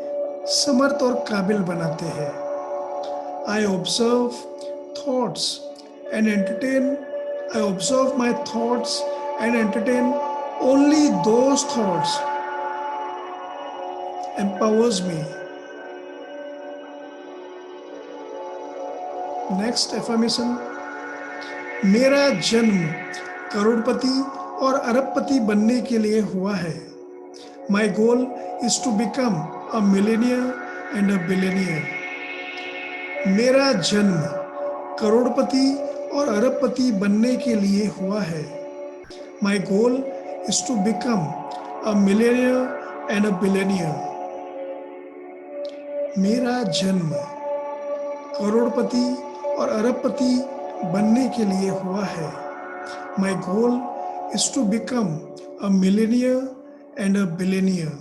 समर्थ और काबिल बनाते हैं। I observe thoughts and entertain. I observe my thoughts and entertain only those thoughts empowers me. Next affirmation. मेरा जन्म करोड़पति और अरबपति बनने के लिए हुआ है। My goal is to become a millionaire and a billionaire. मेरा जन्म करोड़पति और अरबपति बनने के लिए हुआ है। My goal is to become a millionaire and a billionaire. मेरा जन्म करोड़पति और अरबपति बनने के लिए हुआ है। My goal is to become a millionaire and a billionaire.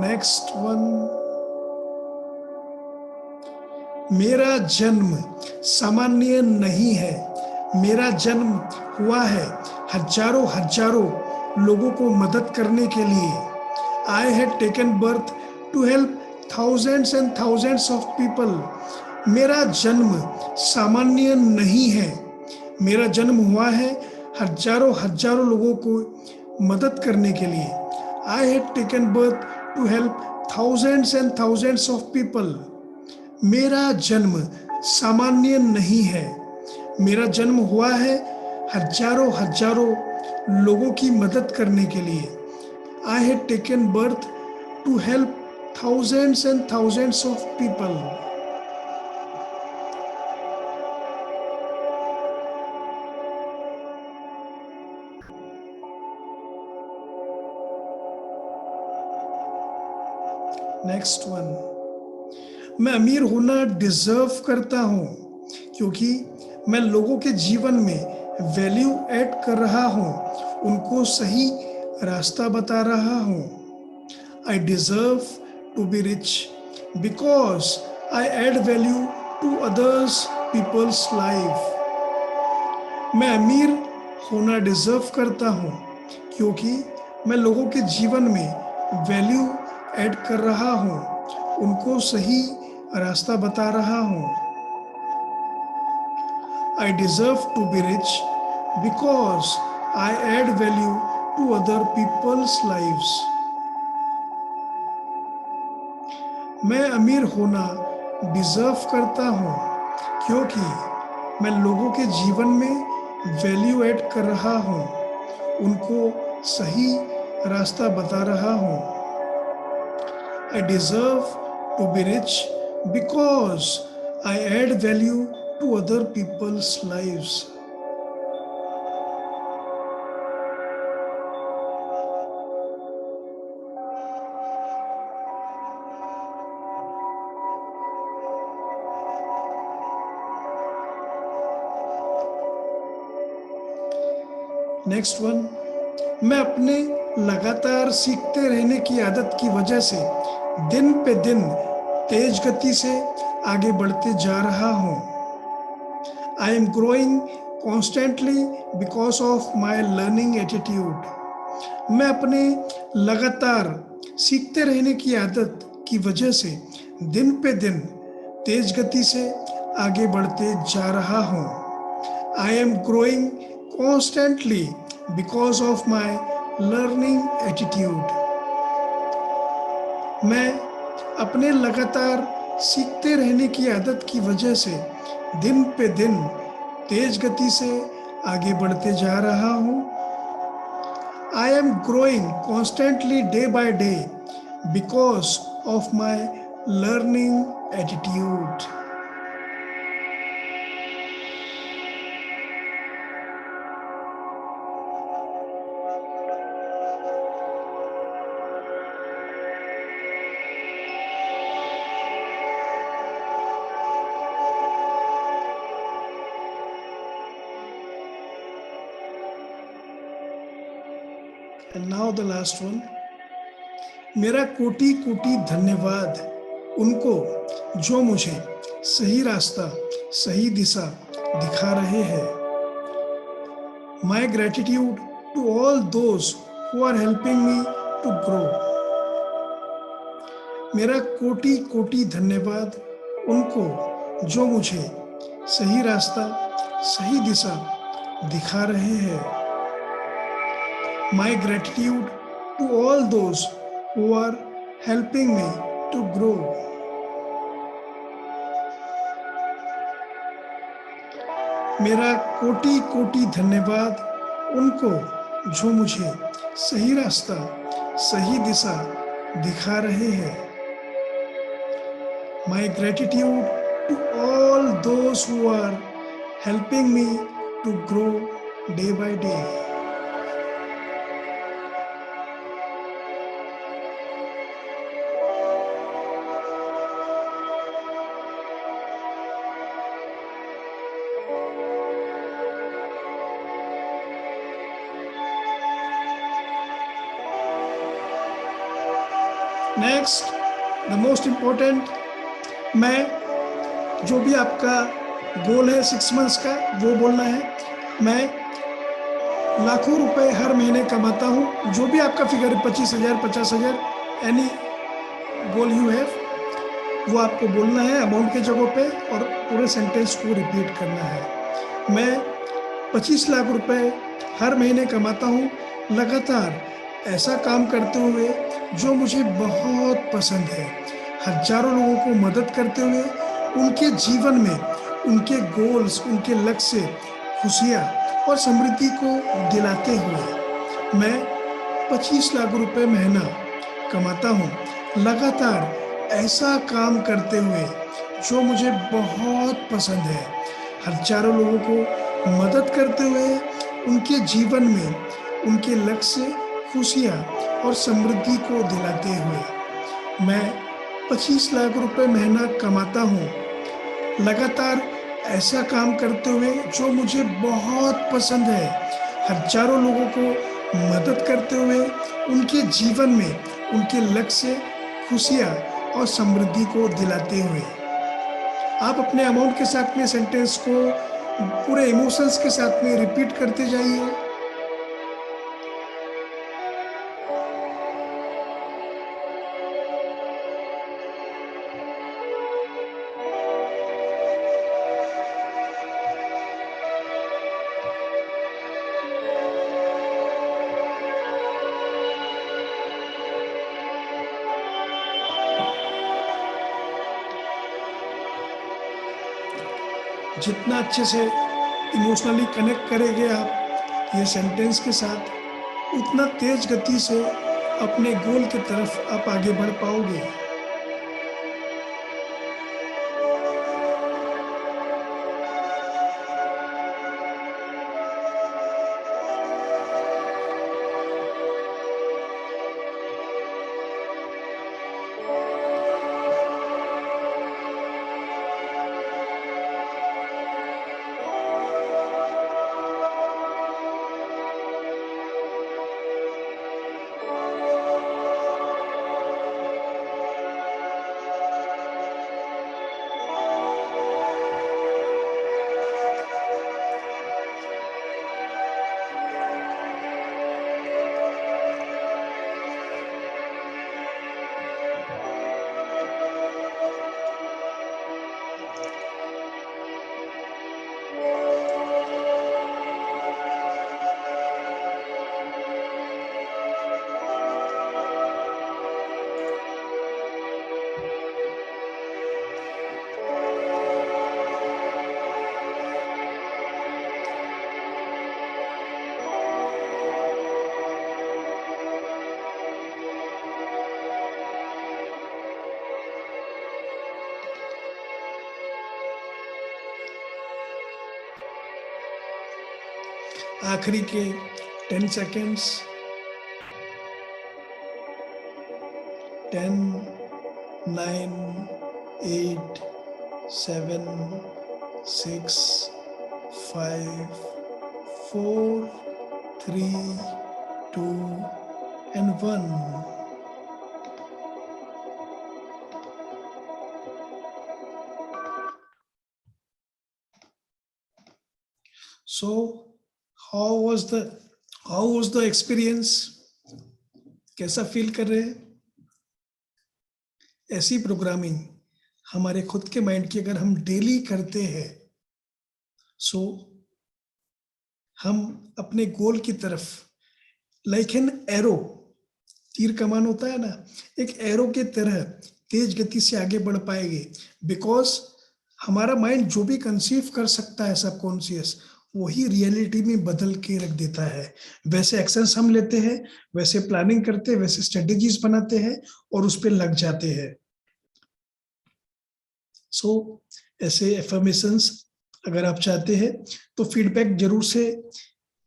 Next one. मेरा जन्म सामान्य नहीं है। मेरा जन्म हुआ है हजारों लोगों को मदद करने के लिए। I had taken birth to help thousands and thousands of people. मेरा जन्म सामान्य नहीं है। मेरा जन्म हुआ है हजारों लोगों को मदद करने के लिए। I had taken birth to help thousands and thousands of people. मेरा जन्म सामान्य नहीं है, मेरा जन्म हुआ है हजारों हजारों लोगों की मदद करने के लिए. I had taken birth to help thousands and thousands of people. Next one, मैं अमीर होना डिजर्व करता हूँ क्योंकि मैं लोगों के जीवन में वैल्यू ऐड कर रहा हूँ, उनको सही रास्ता बता रहा हूँ. I deserve to be rich because I add value to others peoples life. मैं अमीर होना डिजर्व करता हूँ क्योंकि मैं लोगों के जीवन में वैल्यू ऐड कर रहा हूँ, उनको सही रास्ता बता रहा हूँ. I deserve to be rich because I add value to other people's lives. मैं अमीर होना डिजर्व करता हूँ क्योंकि मैं लोगों के जीवन में वैल्यू ऐड कर रहा हूँ, उनको सही रास्ता बता रहा हूँ. I deserve to be rich because I add value to other people's lives. Next one, मैं अपने लगातार सीखते रहने की आदत की वजह से दिन पे दिन तेज गति से आगे बढ़ते जा रहा हूँ. I am growing constantly because of my learning attitude. मैं अपने लगातार सीखते रहने की आदत की वजह से दिन पे दिन तेज गति से आगे बढ़ते जा रहा हूँ. I am growing constantly because of my learning attitude. मैं अपने लगातार सीखते रहने की आदत की वजह से दिन पे दिन तेज गति से आगे बढ़ते जा रहा हूँ. I am growing constantly day by day because of my learning attitude. And now the last one. मेरा कोटि कोटि धन्यवाद उनको जो मुझे सही रास्ता सही दिशा दिखा रहे हैं. My gratitude to all those who are helping me to grow. मेरा कोटि कोटि धन्यवाद उनको जो मुझे सही रास्ता सही दिशा दिखा रहे हैं. My gratitude to all those who are helping me to grow. मेरा कोटि कोटि धन्यवाद उनको जो मुझे सही रास्ता सही दिशा दिखा रहे हैं. My gratitude to all those who are helping me to grow day by day. Next the most important, मैं जो भी आपका गोल है 6 मंथ्स का वो बोलना है. मैं लाखों रुपए हर महीने कमाता हूँ. जो भी आपका फिगर है 25,000 50,000 एनी गोल यू हैव वो आपको बोलना है अमाउंट के जगह पे और पूरे सेंटेंस को रिपीट करना है. मैं 25 लाख रुपए हर महीने कमाता हूँ. लगातार ऐसा काम करते हुए जो मुझे बहुत पसंद है, हजारों लोगों को मदद करते हुए उनके जीवन में उनके गोल्स, उनके लक्ष्य, खुशियाँ और समृद्धि को दिलाते हुए मैं 25 लाख रुपए महीना कमाता हूँ, लगातार ऐसा काम करते हुए जो मुझे बहुत पसंद है, हजारों लोगों को मदद करते हुए उनके जीवन में उनके लक्ष्य, खुशियाँ और समृद्धि को दिलाते हुए मैं 25 लाख रुपए महीना कमाता हूँ, लगातार ऐसा काम करते हुए जो मुझे बहुत पसंद है, हजारों लोगों को मदद करते हुए उनके जीवन में उनके लक्ष्य, खुशियाँ और समृद्धि को दिलाते हुए। आप अपने अमाउंट के साथ में सेंटेंस को पूरे इमोशंस के साथ में रिपीट करते जाइए। जितना अच्छे से इमोशनली कनेक्ट करेंगे आप ये सेंटेंस के साथ, उतना तेज गति से अपने गोल की तरफ आप आगे बढ़ पाओगे। आखिरी के 10 seconds. 10, 9, 8, 7, 6, 5, 4, 3, 2 and 1. So how was the experience? कैसा फील कर रहे हैं? ऐसी प्रोग्रामिंग हमारे खुद के माइंड की अगर हम डेली करते हैं, सो हम अपने गोल की तरफ लाइक एन एरो, तीर कमान होता है ना, एक एरो के तरह तेज गति से आगे बढ़ पाएंगे। बिकॉज हमारा माइंड जो भी कंसीव कर सकता है सबकॉन्शियस, वही रियलिटी में बदल के रख देता है। वैसे एक्शंस हम लेते हैं, वैसे प्लानिंग करते हैं, वैसे स्ट्रेटेजीज बनाते हैं और उस पर लग जाते हैं। सो ऐसे एफर्मेशंस अगर आप चाहते हैं तो फीडबैक जरूर से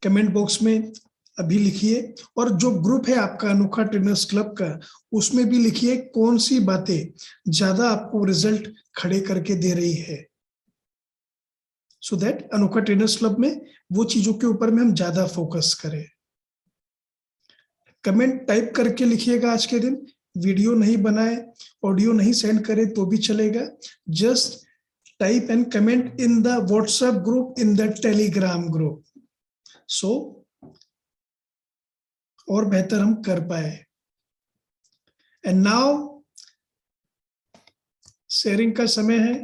कमेंट बॉक्स में अभी लिखिए, और जो ग्रुप है आपका अनोखा ट्रेनर्स क्लब का, उसमें भी लिखिए कौन सी बातें ज्यादा आपको रिजल्ट खड़े करके दे रही है, सो दैट अनोखा ट्रेनर्स क्लब में वो चीजों के ऊपर में हम ज्यादा फोकस करें। कमेंट टाइप करके लिखिएगा आज के दिन, वीडियो नहीं बनाए, ऑडियो नहीं सेंड करे तो भी चलेगा। Just type and comment in the WhatsApp group, in the Telegram group, so और बेहतर हम कर पाए। एंड नाउ शेयरिंग का समय है।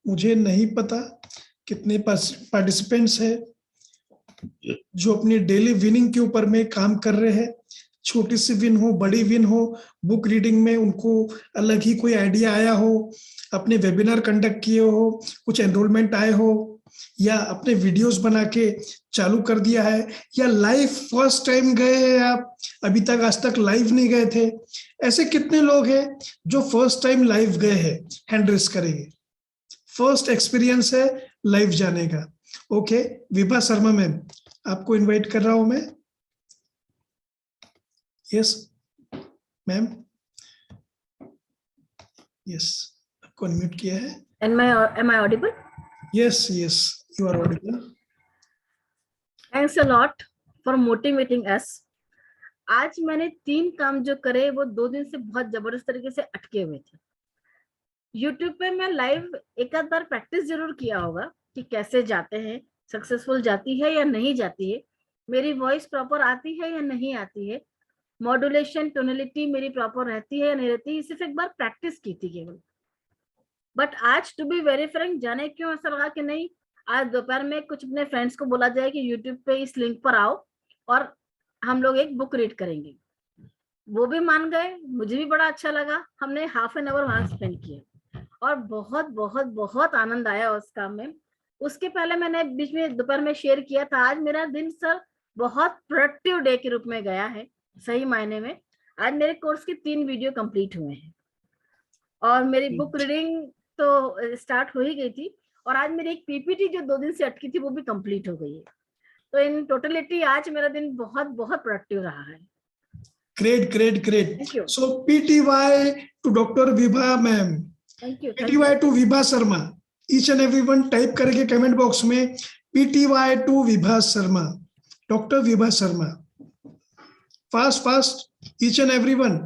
मुझे नहीं पता कितने पार्टिसिपेंट्स हैं जो अपनी डेली विनिंग के ऊपर में काम कर रहे हैं। छोटी सी विन हो, बड़ी विन हो, बुक रीडिंग में उनको अलग ही कोई आइडिया आया हो, अपने वेबिनार कंडक्ट किए हो, कुछ एनरोलमेंट आए हो, या अपने वीडियोस बना के चालू कर दिया है, या लाइव फर्स्ट टाइम गए हैं आप, अभी तक आज तक लाइव नहीं गए थे। ऐसे कितने लोग हैं जो फर्स्ट टाइम लाइव गए हैं? हैंड रेस करेंगे। फर्स्ट एक्सपीरियंस है लाइव जाने का। ओके, विभा शर्मा मैम, आपको इनवाइट कर रहा हूं मैं। यस मैम, यस, आपको अनम्यूट किया है। Am I audible? Yes, yes, you are audible. Thanks a lot for motivating us. आज मैंने 3 काम जो करे वो 2 दिन से बहुत जबरदस्त तरीके से अटके हुए थे। YouTube पे मैं लाइव एक आध बार प्रैक्टिस जरूर किया होगा कि कैसे जाते हैं, सक्सेसफुल जाती है या नहीं जाती है, मेरी वॉइस प्रॉपर आती है या नहीं आती है, मॉड्यूलेशन टोनलिटी मेरी प्रॉपर रहती है या नहीं रहती है, सिर्फ एक बार प्रैक्टिस की थी केवल। बट आज टू बी वेरी फ्रैंक, जाने क्यों ऐसा लगा कि नहीं, आज दोपहर में कुछ अपने फ्रेंड्स को बोला जाए कि यूट्यूब पे इस लिंक पर आओ और हम लोग एक बुक रीड करेंगे। वो भी मान गए, मुझे भी बड़ा अच्छा लगा। हमने हाफ एन आवर वहां स्पेंड किया और बहुत बहुत बहुत आनंद आया उस काम में। उसके पहले मैंने बीच में दोपहर में शेयर किया था, आज मेरा दिन सर बहुत प्रोडक्टिव डे के रूप में गया है। सही मायने में आज मेरे कोर्स के 3 वीडियो कंप्लीट हुए हैं और मेरी बुक रीडिंग तो स्टार्ट हो ही गई थी, और आज मेरी एक पीपीटी जो 2 दिन से अटकी थी वो भी कंप्लीट हो गई है। तो इन टोटलिटी आज मेरा दिन बहुत बहुत प्रोडक्टिव रहा है। Great, great, great. Thank you. So PTY to Dr. Vibha ma'am. Thank you. PTY to Vibha Sharma. Each and everyone type करके कमेंट बॉक्स में PTY to Vibha Sharma. Dr. Vibha Sharma. Fast, fast. Each and everyone.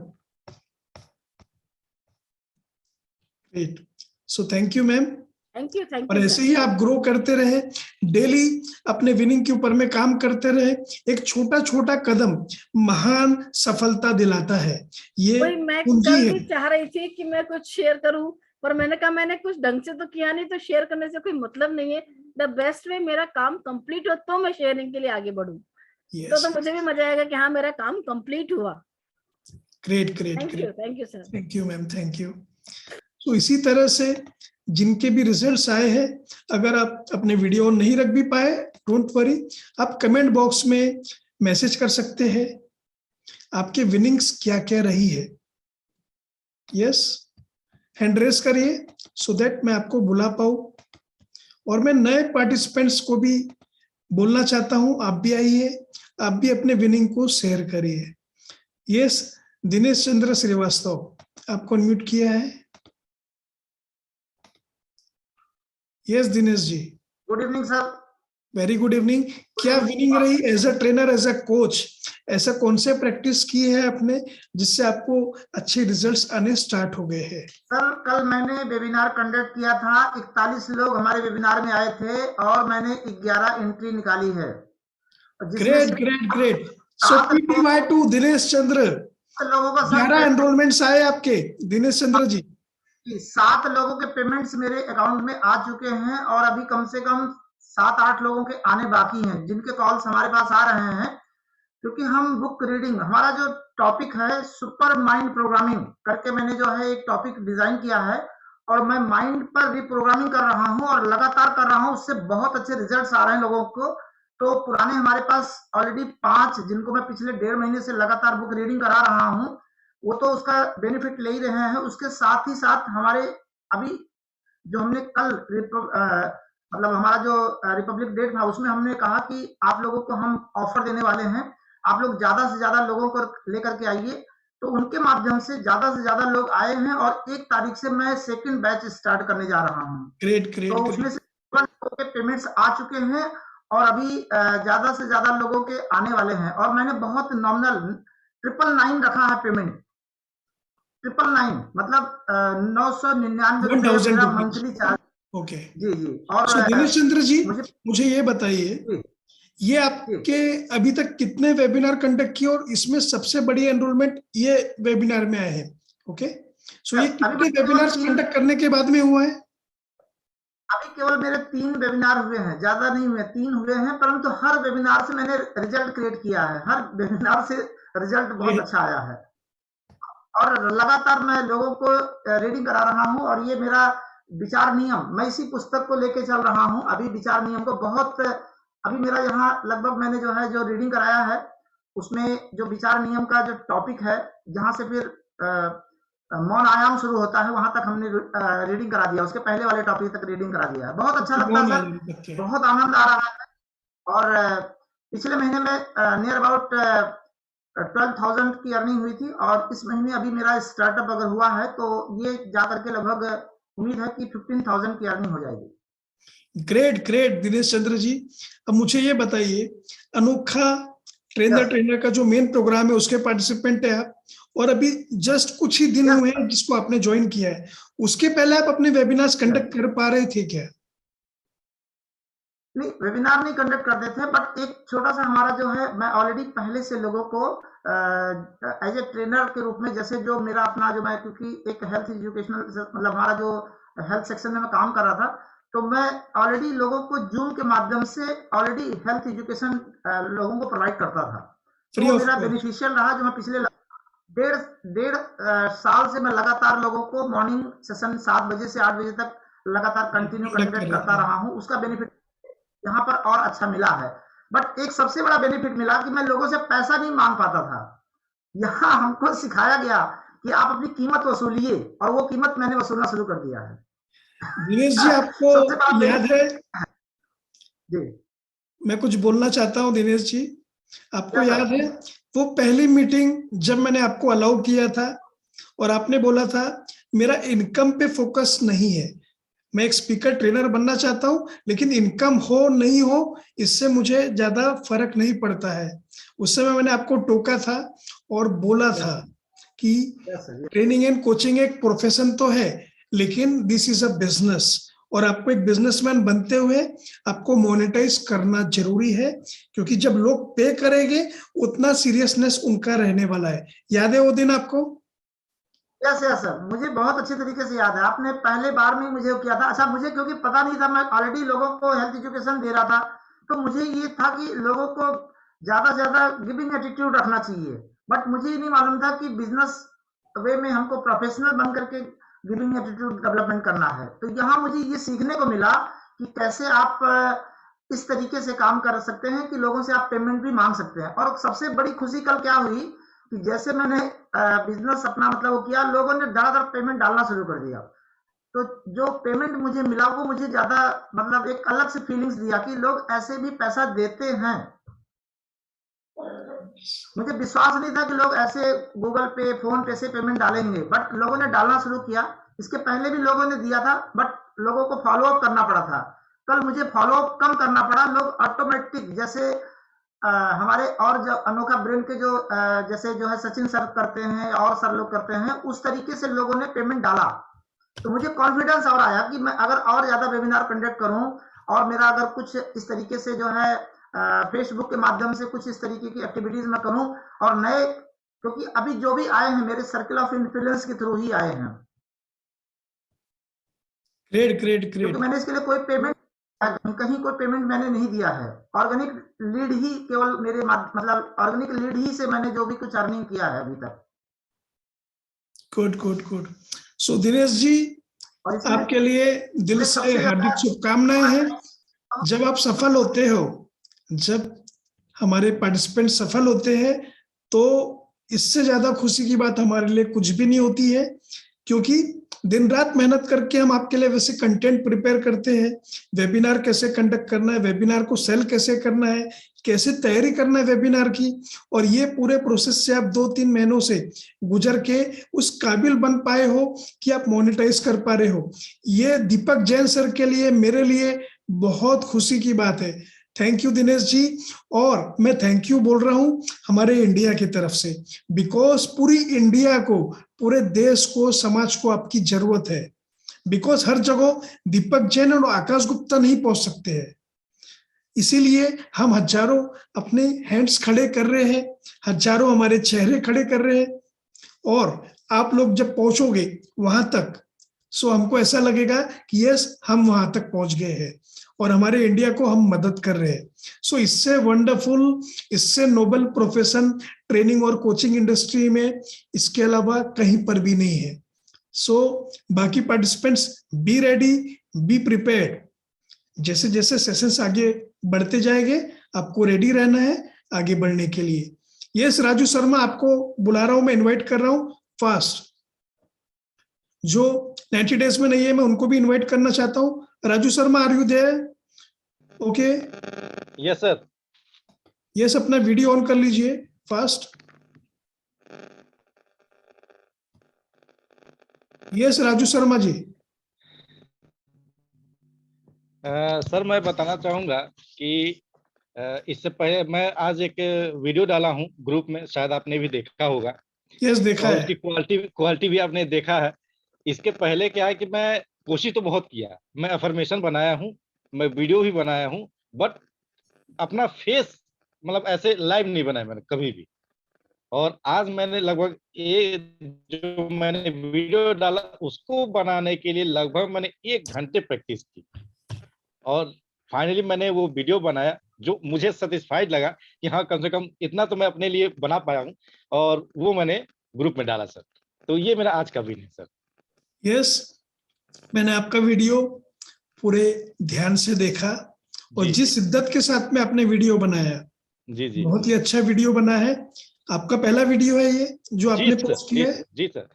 Great. So thank you ma'am. Thank you, thank और यू। ऐसे ही आप ग्रो करते रहे, डेली अपने विनिंग के ऊपर में काम करते रहे। एक छोटा छोटा कदम महान सफलता दिलाता है। ये वही मैं पूंजी कल है। भी चाह रही थी कि मैं कुछ शेयर करूं, पर मैंने कहा मैंने कुछ ढंग से तो किया नहीं, तो शेयर करने से कोई मतलब नहीं है। द बेस्ट वे मेरा काम कंप्लीट हो तो मैं शेयरिंग के लिए आगे बढ़ूं। Yes. तो मुझे भी मजा आएगा कि हाँ मेरा काम कंप्लीट हुआ। Great great thank great. You sir. Thank you ma'am, thank you. तो इसी तरह से जिनके भी रिजल्ट्स आए हैं, अगर आप अपने वीडियो नहीं रख भी पाए, डोंट वरी, आप कमेंट बॉक्स में मैसेज कर सकते हैं आपके विनिंग्स क्या क्या रही है। यस, हैंड रेस करिए सो दैट मैं आपको बुला पाऊं। और मैं नए पार्टिसिपेंट्स को भी बोलना चाहता हूं, आप भी आइए, आप भी अपने विनिंग को शेयर करिए। यस, दिनेश चंद्र श्रीवास्तव, आपको अनम्यूट किया है। Yes Dinesh ji, good evening sir. Very good evening. क्या विनिंग रही as a trainer, as a coach? ऐसा कौन से प्रैक्टिस की है आपने जिससे आपको अच्छे रिजल्ट्स आने स्टार्ट हो गए हैं? सर कल मैंने वेबिनार कंडक्ट किया था, 41 लोग हमारे वेबिनार में आए थे और मैंने 11 एंट्री निकाली है। Great great great. So PTY to Dinesh Chandra, लोगों का 11 एनरोलमेंट्स आए आपके दिनेश चंद्र जी। 7 लोगों के पेमेंट्स मेरे अकाउंट में आ चुके हैं और अभी कम से कम 7-8 लोगों के आने बाकी हैं, जिनके कॉल्स हमारे पास आ रहे हैं। क्योंकि हम बुक रीडिंग, हमारा जो टॉपिक है सुपर माइंड प्रोग्रामिंग करके मैंने जो है एक टॉपिक डिजाइन किया है और मैं माइंड पर रिप्रोग्रामिंग कर रहा हूं और लगातार कर रहा हूं, उससे बहुत अच्छे रिजल्ट्स आ रहे हैं लोगों को। तो पुराने हमारे पास ऑलरेडी 5 जिनको मैं पिछले 1.5 महीने से लगातार बुक रीडिंग करा रहा हूं, वो तो उसका बेनिफिट ले ही रहे हैं। उसके साथ ही साथ हमारे अभी जो हमने कल मतलब हमारा जो रिपब्लिक डे था उसमें हमने कहा कि आप लोगों को हम ऑफर देने वाले हैं, आप लोग ज्यादा से ज्यादा लोगों को लेकर के आइए। तो उनके माध्यम से ज्यादा लोग आए हैं और 1 तारीख से मैं सेकंड बैच स्टार्ट करने जा रहा हूं। Great great. तो उसमें से लोगों के पेमेंट्स आ चुके हैं और अभी ज्यादा से ज्यादा लोगों के आने वाले हैं। और मैंने बहुत नॉमिनल 999 रखा है पेमेंट, 999 मतलब 999 मंथली चार्ज। ओके जी जी। और दिनेश चंद्र जी, मुझे ये बताइए, ये आपके अभी तक कितने वेबिनार कंडक्ट किए और इसमें सबसे बड़ी एनरोलमेंट ये वेबिनार में आए हैं? ओके, सो ये कितने वेबिनार कंडक्ट करने के बाद में हुआ है? अभी केवल मेरे 3 वेबिनार हुए हैं, ज्यादा नहीं हुए, 3 हुए हैं, परंतु हर वेबिनार से मैंने रिजल्ट क्रिएट किया है। हर वेबिनार से रिजल्ट बहुत अच्छा आया है। और लगातार मैं लोगों को रीडिंग करा रहा हूं, और ये मेरा विचार नियम, मैं इसी पुस्तक को लेके चल रहा हूं अभी। विचार नियम को बहुत, अभी मेरा यहाँ लगभग मैंने जो रीडिंग कराया है, उसमें जो विचार नियम का जो टॉपिक है, जहां से फिर मौन आयाम शुरू होता है, वहां तक हमने रीडिंग करा दिया। उसके पहले वाले टॉपिक तक रीडिंग करा दिया है। बहुत अच्छा लगता है सर, बहुत आनंद आ रहा है। और पिछले महीने में नियर अबाउट 12,000 की अर्निंग हुई थी, और इस महीने अभी मेरा स्टार्टअप अगर हुआ है तो ये जाकर के लगभग उम्मीद है कि 15,000 की अर्निंग हो जाएगी। ग्रेट ग्रेट दिनेश चंद्र जी, अब मुझे ये बताइए, अनोखा ट्रेनर का जो मेन प्रोग्राम है उसके पार्टिसिपेंट है आप, और अभी जस्ट कुछ ही दिन हुए हैं जिसको आपने ज्वाइन किया है। उसके पहले आप अपने वेबिनार्स कंडक्ट कर पा रहे थे क्या? नहीं, वेबिनार नहीं कंडक्ट करते थे, बट एक छोटा सा हमारा जो है, मैं ऑलरेडी पहले से लोगों को एज ए ट्रेनर के रूप में, जैसे जो मेरा अपना जो, मैं क्योंकि एक हेल्थ एजुकेशनल मतलब हमारा जो हेल्थ सेक्शन में मैं काम कर रहा था, तो मैं ऑलरेडी लोगों को जूम के माध्यम से ऑलरेडी हेल्थ एजुकेशन लोगों को प्रोवाइड करता था। तो मेरा बेनिफिशियल रहा, जो मैं पिछले डेढ़ साल से मैं लगातार लोगों को मॉर्निंग सेशन 7 बजे से 8 बजे तक लगातार कंटिन्यू कंडक्ट करता रहा हूँ। उसका बेनिफिट यहाँ पर और अच्छा मिला है। बट एक सबसे बड़ा बेनिफिट मिला कि मैं लोगों से पैसा नहीं मांग पाता था। यहाँ हमको सिखाया गया कि आप अपनी कीमत वसूलिए, और वो कीमत मैंने वसूलना शुरू कर दिया है। दिनेश जी, आपको याद है जी, मैं कुछ बोलना चाहता हूँ दिनेश जी, आपको याद है वो पहली मीटिंग जब मैंने आपको अलाउ किया था और आपने बोला था मेरा इनकम पे फोकस नहीं है, मैं एक स्पीकर ट्रेनर बनना चाहता हूं, लेकिन इनकम हो नहीं हो इससे मुझे ज्यादा फर्क नहीं पड़ता है। उस समय मैंने आपको टोका था और बोला था कि ट्रेनिंग एंड कोचिंग एक प्रोफेशन तो है, लेकिन दिस इज अ बिजनेस, और आपको एक बिजनेसमैन बनते हुए आपको मोनेटाइज करना जरूरी है, क्योंकि जब लोग पे करेंगे उतना सीरियसनेस उनका रहने वाला है। याद है वो दिन आपको? यस सर, मुझे बहुत अच्छे तरीके से याद है। आपने पहले बार में मुझे किया था। अच्छा, मुझे क्योंकि पता नहीं था, मैं ऑलरेडी लोगों को हेल्थ एजुकेशन दे रहा था, तो मुझे ये था कि लोगों को ज्यादा से ज्यादा गिविंग एटीट्यूड रखना चाहिए, बट मुझे ये नहीं मालूम था कि बिजनेस वे में हमको प्रोफेशनल बन करके गिविंग एटीट्यूड डेवलपमेंट करना है। तो यहाँ मुझे ये सीखने को मिला कि कैसे आप इस तरीके से काम कर सकते हैं कि लोगों से आप पेमेंट भी मांग सकते हैं। और सबसे बड़ी खुशी कल क्या हुई कि जैसे मैंने बिजनेस अपना मतलब वो किया, लोगों ने धड़ाधड़ पेमेंट डालना शुरू कर दिया। तो जो पेमेंट मुझे मिला वो मुझे ज्यादा मतलब एक अलग से फीलिंग्स दिया कि लोग ऐसे भी पैसा देते हैं। मुझे विश्वास नहीं था कि लोग ऐसे गूगल पे, फोन पे से पेमेंट डालेंगे, बट लोगों ने डालना शुरू किया। इसके पहले भी लोगों ने दिया था, बट लोगों को फॉलो अप करना पड़ा था। कल मुझे फॉलो अप कम करना पड़ा, लोग ऑटोमेटिक जैसे हमारे और जो अनोखा ब्रेन के जो जैसे जो है सचिन सर करते हैं और सर लोग करते हैं, उस तरीके से लोगों ने पेमेंट डाला। तो मुझे कॉन्फिडेंस और आया कि मैं अगर और ज्यादा वेबिनार कंडक्ट करूं, और मेरा अगर कुछ इस तरीके से जो है फेसबुक के माध्यम से कुछ इस तरीके की एक्टिविटीज मैं करूं, और नए, क्योंकि अभी जो भी आए हैं मेरे सर्कल ऑफ इन्फ्लुएंस के थ्रू ही आए हैं। Great great great. क्योंकि मैंने इसके लिए कोई पेमेंट, कहीं कोई पेमेंट मैंने नहीं दिया है। ऑर्गेनिक लीड ही केवल मेरे मतलब ऑर्गेनिक लीड ही से मैंने जो भी कुछ अर्निंग किया है अभी तक। Good good good. So Dinesh ji, आपके लिए दिल से हार्दिक शुभकामनाएं हैं। जब आप सफल होते हो, जब हमारे पार्टिसिपेंट सफल होते हैं, तो इससे ज्यादा खुशी की बात हमारे लिए कुछ भी नहीं होती है, क्योंकि दिन रात मेहनत करके हम आपके लिए वैसे कंटेंट प्रिपेयर करते हैं, वेबिनार कैसे कंडक्ट करना है, वेबिनार को सेल कैसे करना है, कैसे तैयारी करना है वेबिनार की, और ये पूरे प्रोसेस से आप 2-3 महीनों से गुजर के उस काबिल बन पाए हो कि आप मोनेटाइज कर पा रहे हो। ये दीपक जैन सर के लिए, मेरे लिए बहुत खुशी की बात है। Thank you Dinesh ji. और मैं थैंक यू बोल रहा हूं हमारे इंडिया की तरफ से, बिकॉज पूरी इंडिया को, पूरे देश को, समाज को आपकी जरूरत है। बिकॉज हर जगह दीपक जैन और आकाश गुप्ता नहीं पहुंच सकते हैं, इसीलिए हम हजारों अपने हैंड्स खड़े कर रहे हैं, हजारों हमारे चेहरे खड़े कर रहे हैं, और आप लोग जब पहुंचोगे वहां तक, सो हमको ऐसा लगेगा कि यस, हम वहां तक पहुंच गए हैं। और हमारे इंडिया को हम मदद कर रहे हैं। सो इससे वंडरफुल, इससे नोबल प्रोफेशन ट्रेनिंग और कोचिंग इंडस्ट्री में इसके अलावा कहीं पर भी नहीं है। सो बाकी participants B ready, be prepared. जैसे जैसे सेशंस आगे बढ़ते जाएंगे आपको रेडी रहना है आगे बढ़ने के लिए। यस राजू शर्मा, आपको बुला रहा हूं, मैं इनवाइट कर रहा हूं फास्ट। जो 90 डेज में नहीं है मैं उनको भी इनवाइट करना चाहता हूं। Raju Sharma, are you there? Okay, yes sir. Yes, अपना वीडियो ऑन कर लीजिए fast. Yes Raju Sharma ji. Sir मैं बताना चाहूंगा कि इससे पहले मैं आज एक वीडियो डाला हूं ग्रुप में, शायद आपने भी देखा होगा। यस, देखा और है। उसकी क्वालिटी भी आपने देखा है। इसके पहले क्या है कि मैं कोशिश तो बहुत किया, मैं अफर्मेशन बनाया हूं, मैं वीडियो भी बनाया हूं, बट अपना फेस मतलब ऐसे लाइव नहीं बनाया मैंने कभी भी। और आज मैंने लगभग ये जो मैंने वीडियो डाला उसको बनाने के लिए लगभग मैंने 1 घंटे प्रैक्टिस की और फाइनली मैंने वो वीडियो बनाया जो मुझे सेटिस्फाइड लगा कि हाँ कम से कम इतना तो मैं अपने लिए बना पाया हूँ, और वो मैंने ग्रुप में डाला सर। तो ये मेरा आज का विन है सर। यस, मैंने आपका वीडियो पूरे ध्यान से देखा और जी जिस शिद्दत के साथ में आपने वीडियो बनाया, जी जी बहुत ही अच्छा वीडियो बना है। आपका पहला वीडियो है ये जो जी आपने सर, पोस्ट किया है? जी सर।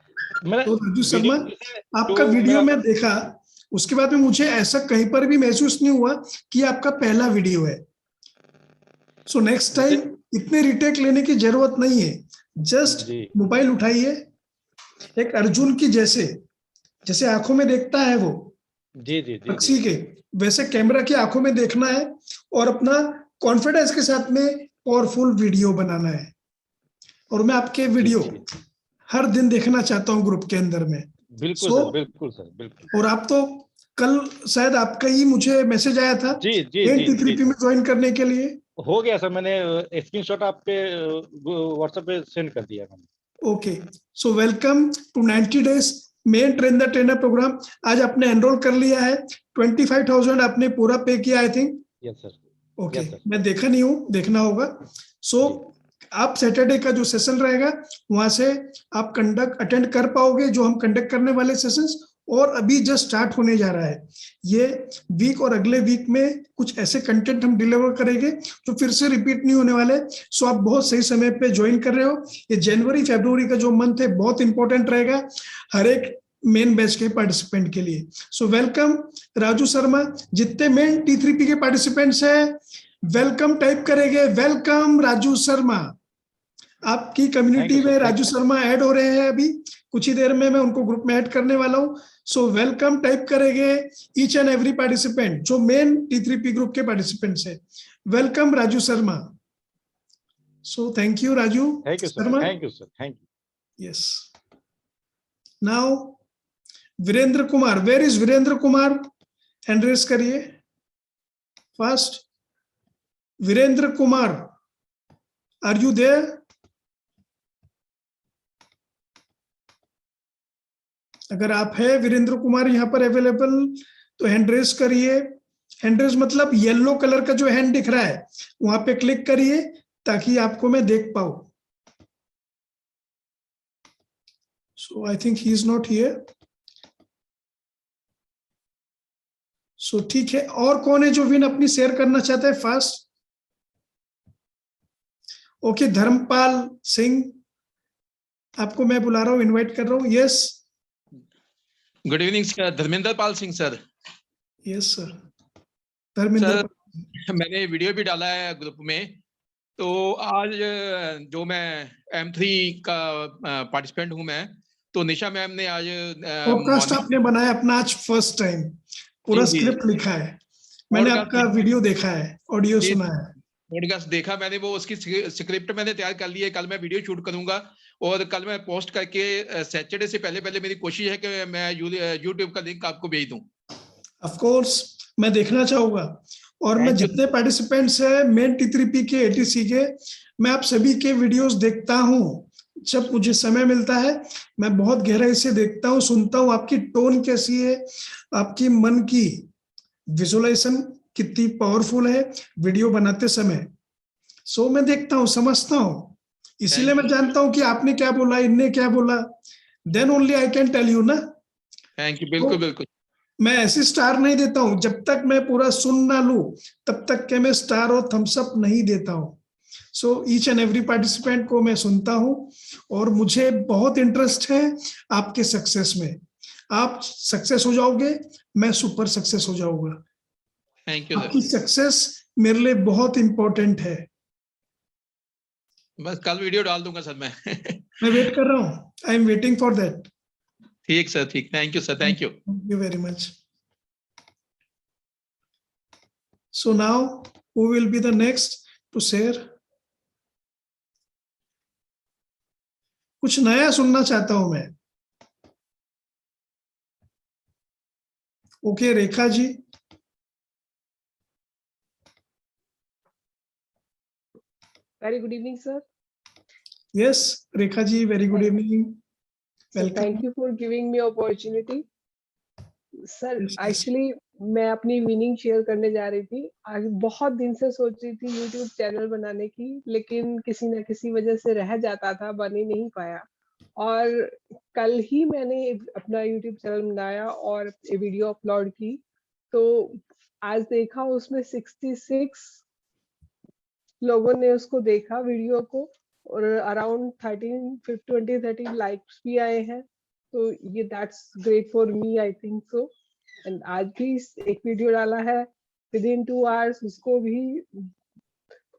मेरा तो राजू शर्मा, वीडियो आपका जो वीडियो मेरा मैं देखा, उसके बाद में मुझे ऐसा कहीं पर भी महसूस नहीं हुआ कि ये आपका पहला वीडियो है। सो नेक्स्ट टाइम इतने रिटेक लेने की जरूरत नहीं है। जस्ट जी मोबाइल उठाइए, एक अर्जुन की जैसे आंखों में देखता है वो जी जी जी पक्षी के, वैसे कैमरा की आंखों में देखना है और अपना कॉन्फिडेंस के साथ में पावरफुल वीडियो बनाना है। और मैं आपके वीडियो हर दिन देखना चाहता हूं ग्रुप के अंदर में। बिल्कुल So, सर, बिल्कुल सर, बिल्कुल। और आप तो कल शायद आपका ही मुझे मैसेज आया था जी जी जी T3P में ज्वाइन करने के लिए। हो गया सर, मैंने स्क्रीनशॉट आपके व्हाट्सएप पे सेंड कर दिया मैंने। Okay, so welcome to 90 days main train the trainer program. आज आपने एनरोल कर लिया है, 25,000 आपने पूरा पे किया I think. Yes sir. Okay, Yes, sir. मैं देखा नहीं हूँ, देखना होगा। सो आप सैटरडे का जो सेशन रहेगा वहां से आप अटेंड कर पाओगे जो हम कंडक्ट करने वाले सेशंस, और अभी जस्ट स्टार्ट होने जा रहा है ये वीक, और अगले वीक में कुछ ऐसे कंटेंट हम डिलीवर करेंगे जो फिर से रिपीट नहीं होने वाले। सो आप बहुत सही समय पे ज्वाइन कर रहे हो। ये जनवरी फरवरी का जो मंथ है बहुत इंपॉर्टेंट रहेगा हर एक मेन बैच के पार्टिसिपेंट के लिए। So welcome Raju Sharma. जितने मेन T3P के पार्टिसिपेंट्स हैं वेलकम टाइप करेंगे, वेलकम राजू शर्मा। आपकी कम्युनिटी में राजू शर्मा ऐड हो रहे हैं, अभी कुछ ही देर में मैं उनको ग्रुप में ऐड करने वाला हूं। सो वेलकम टाइप करेंगे ईच एंड एवरी पार्टिसिपेंट जो मेन T3P ग्रुप के पार्टिसिपेंट्स है। Welcome Raju Sharma. So thank you Raju Sharma. Thank you sir, thank you. Yes, now Virendra Kumar, where is Virendra Kumar? Hand raise करिए fast. Virendra Kumar, are you there? अगर आप है वीरेंद्र कुमार यहाँ पर अवेलेबल तो हैंड रेज करिए। हैंड रेज मतलब येलो कलर का जो हैंड दिख रहा है वहां पे क्लिक करिए ताकि आपको मैं देख पाऊं। So I think he is not here. So ठीक है, और कौन है जो विन अपनी शेयर करना चाहता है फास्ट? ओके, धर्मपाल सिंह, आपको मैं बुला रहा हूं, इनवाइट कर रहा हूं। Yes, good evening sir, Dharmendra Pal Singh sir. Yes sir, Dharmendra sir, मैंने वीडियो भी डाला है ग्रुप में। तो आज जो मैं M3 का पार्टिसिपेंट हूं मैं, तो निशा मैम ने आज पॉडकास्ट आपने बनाया अपना आज फर्स्ट टाइम, पूरा स्क्रिप्ट लिखा है, मैंने आपका वीडियो देखा है, ऑडियो सुना है, पॉडकास्ट देखा मैंने, वो उसकी स्क्रिप्ट मैंने तैयार कर ली है। कल मैं वीडियो शूट करूंगा और कल मैं पोस्ट करके सैटरडे से पहले मेरी कोशिश है कि मैं यूट्यूब का लिंक आपको भेज दूं। ऑफ कोर्स मैं देखना चाहूंगा, और मैं जितने पार्टिसिपेंट्स हैं मेन T3P के ATC के, मैं आप सभी के वीडियोस देखता हूँ जब मुझे समय मिलता है। मैं बहुत गहराई से देखता हूँ, सुनता हूँ आपकी टोन कैसी है, आपकी मन की विजुअलाइजेशन कितनी पावरफुल है वीडियो बनाते समय। सो मैं देखता हूँ, समझता हूँ, इसीलिए मैं जानता हूँ कि आपने क्या बोला, इनने क्या बोला, then only I can tell you ना। थैंक यू, बिल्कुल बिल्कुल। मैं ऐसी स्टार नहीं देता हूँ, जब तक मैं पूरा सुन ना लूं तब तक के मैं स्टार और थम्स अप नहीं देता हूँ। So each and every participant को मैं सुनता हूँ और मुझे बहुत इंटरेस्ट है आपके सक्सेस में। आप सक्सेस हो जाओगे, मैं सुपर सक्सेस हो जाऊंगा। थैंक यू आपकी सर। सक्सेस मेरे लिए बहुत इंपॉर्टेंट है। बस कल वीडियो डाल दूंगा सर मैं। मैं वेट कर रहा हूँ, I am waiting for that. ठीक सर, ठीक। Thank you sir, thank you. Thank you very much. So now, who will be the next to share? कुछ नया सुनना चाहता हूं मैं। Okay, Rekha ji. Very good evening, sir. Yes, Rekha ji, very good evening. So Welcome. thank you for giving me opportunity. Sir, Yes, yes. actually मैं अपनी विनिंग शेयर करने जा रही थी। आज बहुत दिन से सोच रही थी YouTube चैनल बनाने की, लेकिन किसी न किसी वजह से रह जाता था, बन ही नहीं पाया। और कल ही मैंने अपना YouTube चैनल बनाया और वीडियो अपलोड की, तो आज देखा उसमें 66 लोगों ने उसको देखा वीडियो को, और अराउंड 13 लाइक्स भी आए हैं। तो ये that's great for me, I think so. And आज भी एक वीडियो डाला है, विद इन 2 आवर्स उसको भी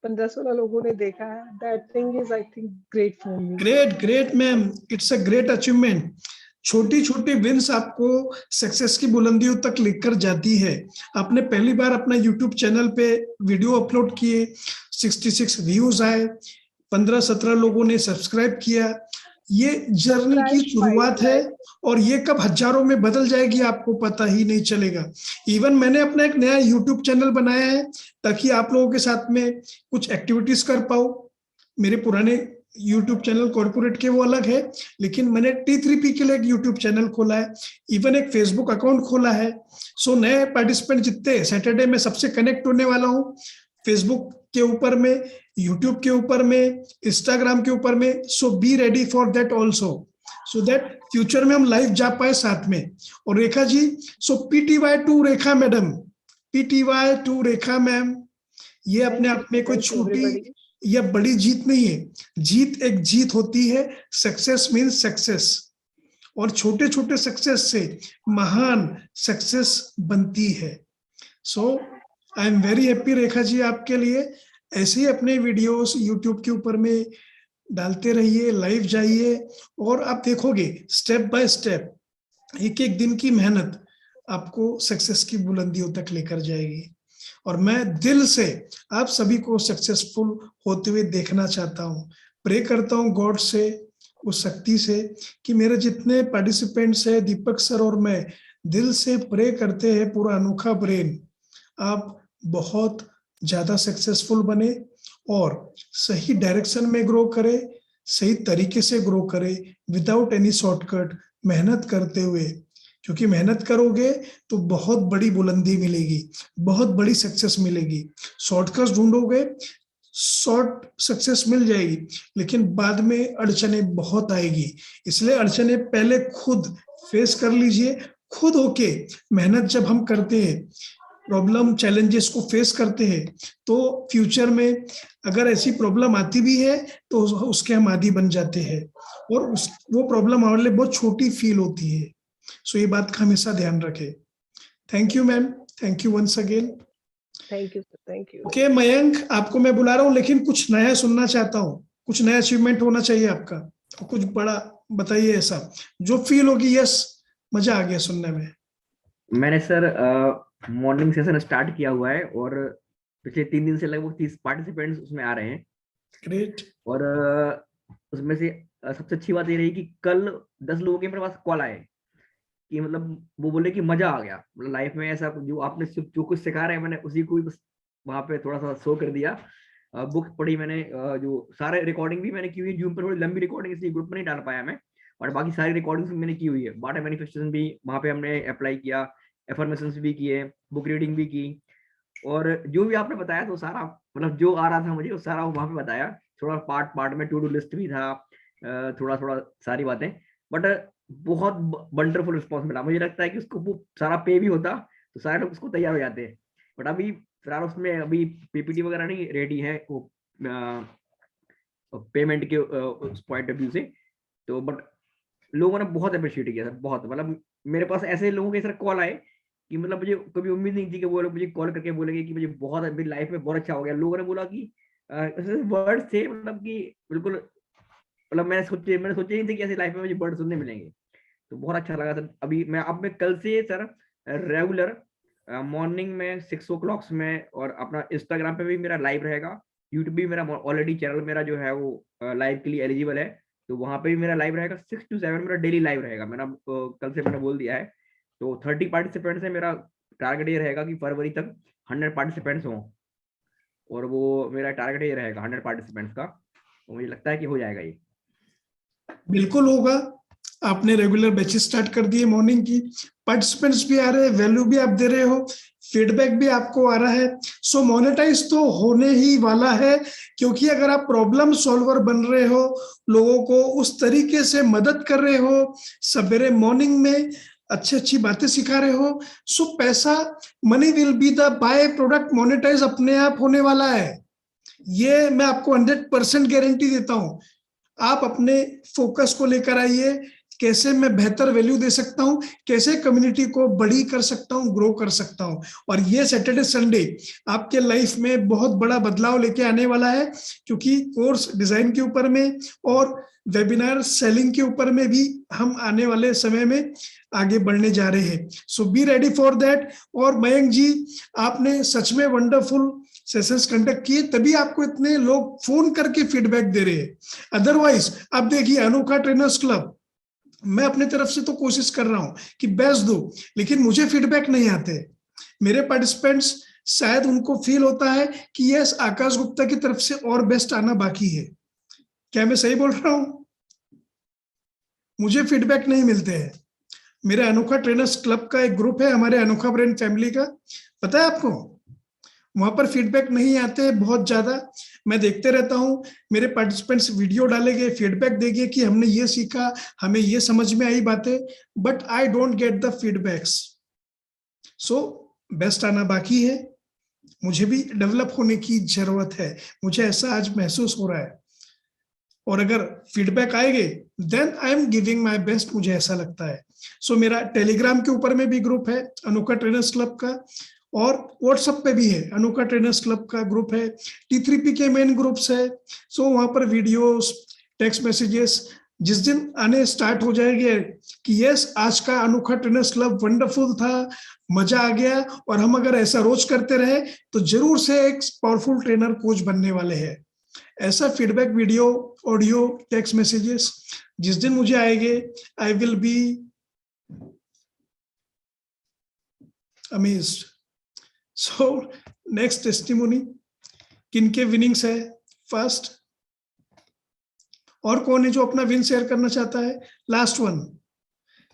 15-16 लोगों ने देखा है। That thing is I think great for me. Great ma'am, it's a great achievement. छोटी छोटी विंस आपको सक्सेस की बुलंदियों तक लेकर जाती है। आपने पहली बार अपना YouTube चैनल पे वीडियो अपलोड किए, 66 व्यूज आए, 15-17 लोगों ने सब्सक्राइब किया। ये जर्नी की शुरुआत है और ये कब हजारों में बदल जाएगी आपको पता ही नहीं चलेगा। इवन मैंने अपना एक नया YouTube चैनल बनाया है ताकि आप लोगों के साथ में कुछ एक्टिविटीज कर पाऊं। मेरे पुराने YouTube चैनल कॉर्पोरेट के वो अलग है, लेकिन मैंने T3P के लिए एक YouTube चैनल खोला है, इवन एक फेसबुक अकाउंट खोला है। सो नए पार्टिसिपेंट जितने सैटरडे में सबसे कनेक्ट होने वाला हूँ, फेसबुक के ऊपर में, यूट्यूब के ऊपर में, इंस्टाग्राम के ऊपर में। So be ready for that also, so that future में हम लाइव जा पाए साथ में। और Rekha ji, so PTY to Rekha madam, PTY to Rekha ma'am, ये अपने आप में कोई छोटी या बड़ी जीत नहीं है। जीत एक जीत होती है, सक्सेस मीन्स सक्सेस, और छोटे छोटे सक्सेस से महान सक्सेस बनती है। सो I am very happy Rekha ji आपके लिए। ऐसे ही अपने वीडियोस यूट्यूब के ऊपर में डालते रहिए, लाइव जाइए, और आप देखोगे स्टेप बाय स्टेप, एक एक दिन की मेहनत आपको सक्सेस की बुलंदियों तक लेकर जाएगी। और मैं दिल से आप सभी को सक्सेसफुल होते हुए देखना चाहता हूँ। प्रे करता हूँ गॉड से, उस शक्ति से, कि मेरे जितने पार्टिसिपेंट्स हैं, दीपक सर और मैं दिल से प्रे करते हैं, पूरा अनोखा ब्रेन, आप बहुत ज्यादा सक्सेसफुल बने और सही डायरेक्शन में ग्रो करे, सही तरीके से ग्रो करे, विदाउट एनी शॉर्टकट, मेहनत करते हुए। क्योंकि मेहनत करोगे तो बहुत बड़ी बुलंदी मिलेगी, बहुत बड़ी सक्सेस मिलेगी। शॉर्टकट ढूंढोगे, शॉर्ट सक्सेस मिल जाएगी, लेकिन बाद में अड़चने बहुत आएगी। इसलिए अड़चने पहले खुद फेस कर लीजिए। खुद होके मेहनत जब हम करते हैं, प्रॉब्लम चैलेंजेस को फेस करते हैं, तो फ्यूचर में अगर ऐसी प्रॉब्लम आती भी है तो उसके हम आदी बन जाते हैं, और वो प्रॉब्लम हमारे लिए बहुत छोटी फील होती है। सो ये बात का हमेशा ध्यान रखें। Thank you ma'am, thank you once again. Thank you sir, thank you. Okay Mayank, आपको मैं बुला रहा हूँ, लेकिन कुछ नया सुनना चाहता हूँ। कुछ नया अचीवमेंट होना चाहिए आपका, तो कुछ बड़ा बताइए ऐसा जो फील होगी, यस मजा आ गया सुनने में। मैंने सर मॉर्निंग सेशन स्टार्ट किया हुआ है और पिछले 3 दिन से लगभग 30 पार्टिसिपेंट्स उसमें आ रहे हैं। ग्रेट। और उसमें से सबसे अच्छी बात ये रही कि कल 10 लोगों के मेरे पास कॉल आए कि मतलब वो बोले कि मजा आ गया, मतलब लाइफ में ऐसा जो आपने जो कुछ सिखा रहे हैं मैंने उसी को बस वहां पे थोड़ा सा शो कर दिया। बुक पढ़ी मैंने, जो सारे रिकॉर्डिंग भी मैंने की हुई है। जूम पर थोड़ी लंबी रिकॉर्डिंग इसलिए ग्रुप में नहीं डाल पाया मैं, और बाकी सारी रिकॉर्डिंग्स मैंने की हुई है। बाटा मैनिफेस्टेशन भी वहां पे हमने अप्लाई किया, एफर्मेशंस भी किए, बुक रीडिंग भी की, और जो भी आपने बताया तो सारा मतलब जो आ रहा था मुझे वो सारा वहां पे बताया, थोड़ा पार्ट पार्ट में टू डू लिस्ट भी था, थोड़ा थोड़ा सारी बातें, बट बहुत वंडरफुल रिस्पॉन्स मिला। मुझे लगता है कि उसको वो सारा पे भी होता तो सारे लोग उसको तैयार हो जाते हैं, बट अभी फिलहाल उसमें अभी पीपीटी वगैरह नहीं रेडी है वो पेमेंट के उस पॉइंट ऑफ व्यू से। तो बट लोगों ने बहुत अप्रिशिएट किया सर, बहुत, मतलब मेरे पास ऐसे लोगों के सर कॉल आए कि मतलब मुझे कभी उम्मीद नहीं थी कि वो लोग मुझे कॉल करके बोलेंगे कि मुझे बहुत मेरी लाइफ में बहुत अच्छा हो गया। लोगों ने बोला कि वर्ड थे मतलब कि बिल्कुल, मतलब मैंने सोचे ही नहीं थे कि ऐसी लाइफ में मुझे वर्ड सुनने मिलेंगे। तो बहुत अच्छा लगा सर। अभी मैं कल से सर रेगुलर मॉर्निंग में 6 o'clock में, और अपना इंस्टाग्राम पे भी मेरा लाइव रहेगा, यूट्यूब भी मेरा ऑलरेडी चैनल मेरा जो है वो लाइव के लिए एलिजिबल है, तो वहां पे भी मेरा लाइव रहेगा। 6 to 7 मेरा डेली लाइव रहेगा, मेरा कल से मैंने बोल दिया है। तो 30 पार्टिसिपेंट्स है, मेरा टारगेट ये रहेगा कि फरवरी तक 100 पार्टिसिपेंट्स हों, और वो मेरा टारगेट ये रहेगा 100 पार्टिसिपेंट्स का। तो मुझे लगता है कि हो जाएगा ये। बिल्कुल होगा। आपने रेगुलर बैचेस स्टार्ट कर दिए मॉर्निंग की, पार्टिसिपेंट्स भी आ रहे हैं, वैल्यू भी आप दे रहे हो, फीडबैक भी आपको आ रहा है। सो मोनेटाइज तो होने ही वाला है, क्योंकि अगर आप प्रॉब्लम सॉल्वर बन रहे हो, लोगों को उस तरीके से मदद कर रहे हो, सवेरे मॉर्निंग में अच्छी अच्छी बातें सिखा रहे हो, सो पैसा, money will be the byproduct, monetize अपने आप होने वाला है। ये मैं आपको 100% गारंटी देता हूं। आप अपने फोकस को लेकर आइए, कैसे मैं बेहतर वैल्यू दे सकता हूं, कैसे कम्युनिटी को बड़ी कर सकता हूं, ग्रो कर सकता हूं। और ये सैटरडे संडे आपके लाइफ में बहुत बड़ा बदलाव लेके आने वाला है, क्योंकि कोर्स डिजाइन के ऊपर में और वेबिनार सेलिंग के ऊपर में भी हम आने वाले समय में आगे बढ़ने जा रहे हैं। सो बी रेडी फॉर दैट। और मयंक जी, आपने सच में वंडरफुल सेशंस कंडक्ट किए, तभी आपको इतने लोग फोन करके फीडबैक दे रहे हैं। अदरवाइज आप देखिए, अनोखा ट्रेनर्स क्लब, मैं अपनी तरफ से तो कोशिश कर रहा हूं कि बेस्ट दो, लेकिन मुझे फीडबैक नहीं आते। मेरे पार्टिसिपेंट्स, शायद उनको फील होता है कि यस, आकाश गुप्ता की तरफ से और बेस्ट आना बाकी है। क्या मैं सही बोल रहा हूं? मुझे फीडबैक नहीं मिलते हैं। मेरे अनोखा ट्रेनर्स क्लब का एक ग्रुप है, हमारे अनोखा ब्रांड फैमिली का, पता है आपको, वहां पर फीडबैक नहीं आते बहुत ज्यादा। मैं देखते रहता हूं, मेरे पार्टिसिपेंट्स वीडियो डालेंगे, फीडबैक देंगे कि हमने ये सीखा, हमें ये समझ में आई बातें, but I don't get the feedbacks. So best आना बाकी है, मुझे भी डेवलप होने की जरूरत है, मुझे ऐसा आज महसूस हो रहा है। और अगर फीडबैक आएंगे then I am giving my best, मुझे ऐसा लगता है। सो मेरा टेलीग्राम के ऊपर में भी ग्रुप है अनोखा ट्रेनर्स क्लब का, और व्हाट्सएप पे भी है, अनोखा ट्रेनर्स क्लब का ग्रुप है, T3P के मेन ग्रुप्स है। सो वहां पर वीडियोस, टेक्स्ट मैसेजेस जिस दिन आने स्टार्ट हो जाएंगे कि यस, आज का अनोखा ट्रेनर्स क्लब वंडरफुल था, मजा आ गया, और हम अगर ऐसा रोज करते रहे तो जरूर से एक पावरफुल ट्रेनर कोच बनने वाले हैं। ऐसा feedback video, audio, text messages जिस दिन मुझे आएंगे, I will be amazed. So next testimony किनके विनिंग्स है फर्स्ट, और कौन है जो अपना विन शेयर करना चाहता है? लास्ट वन,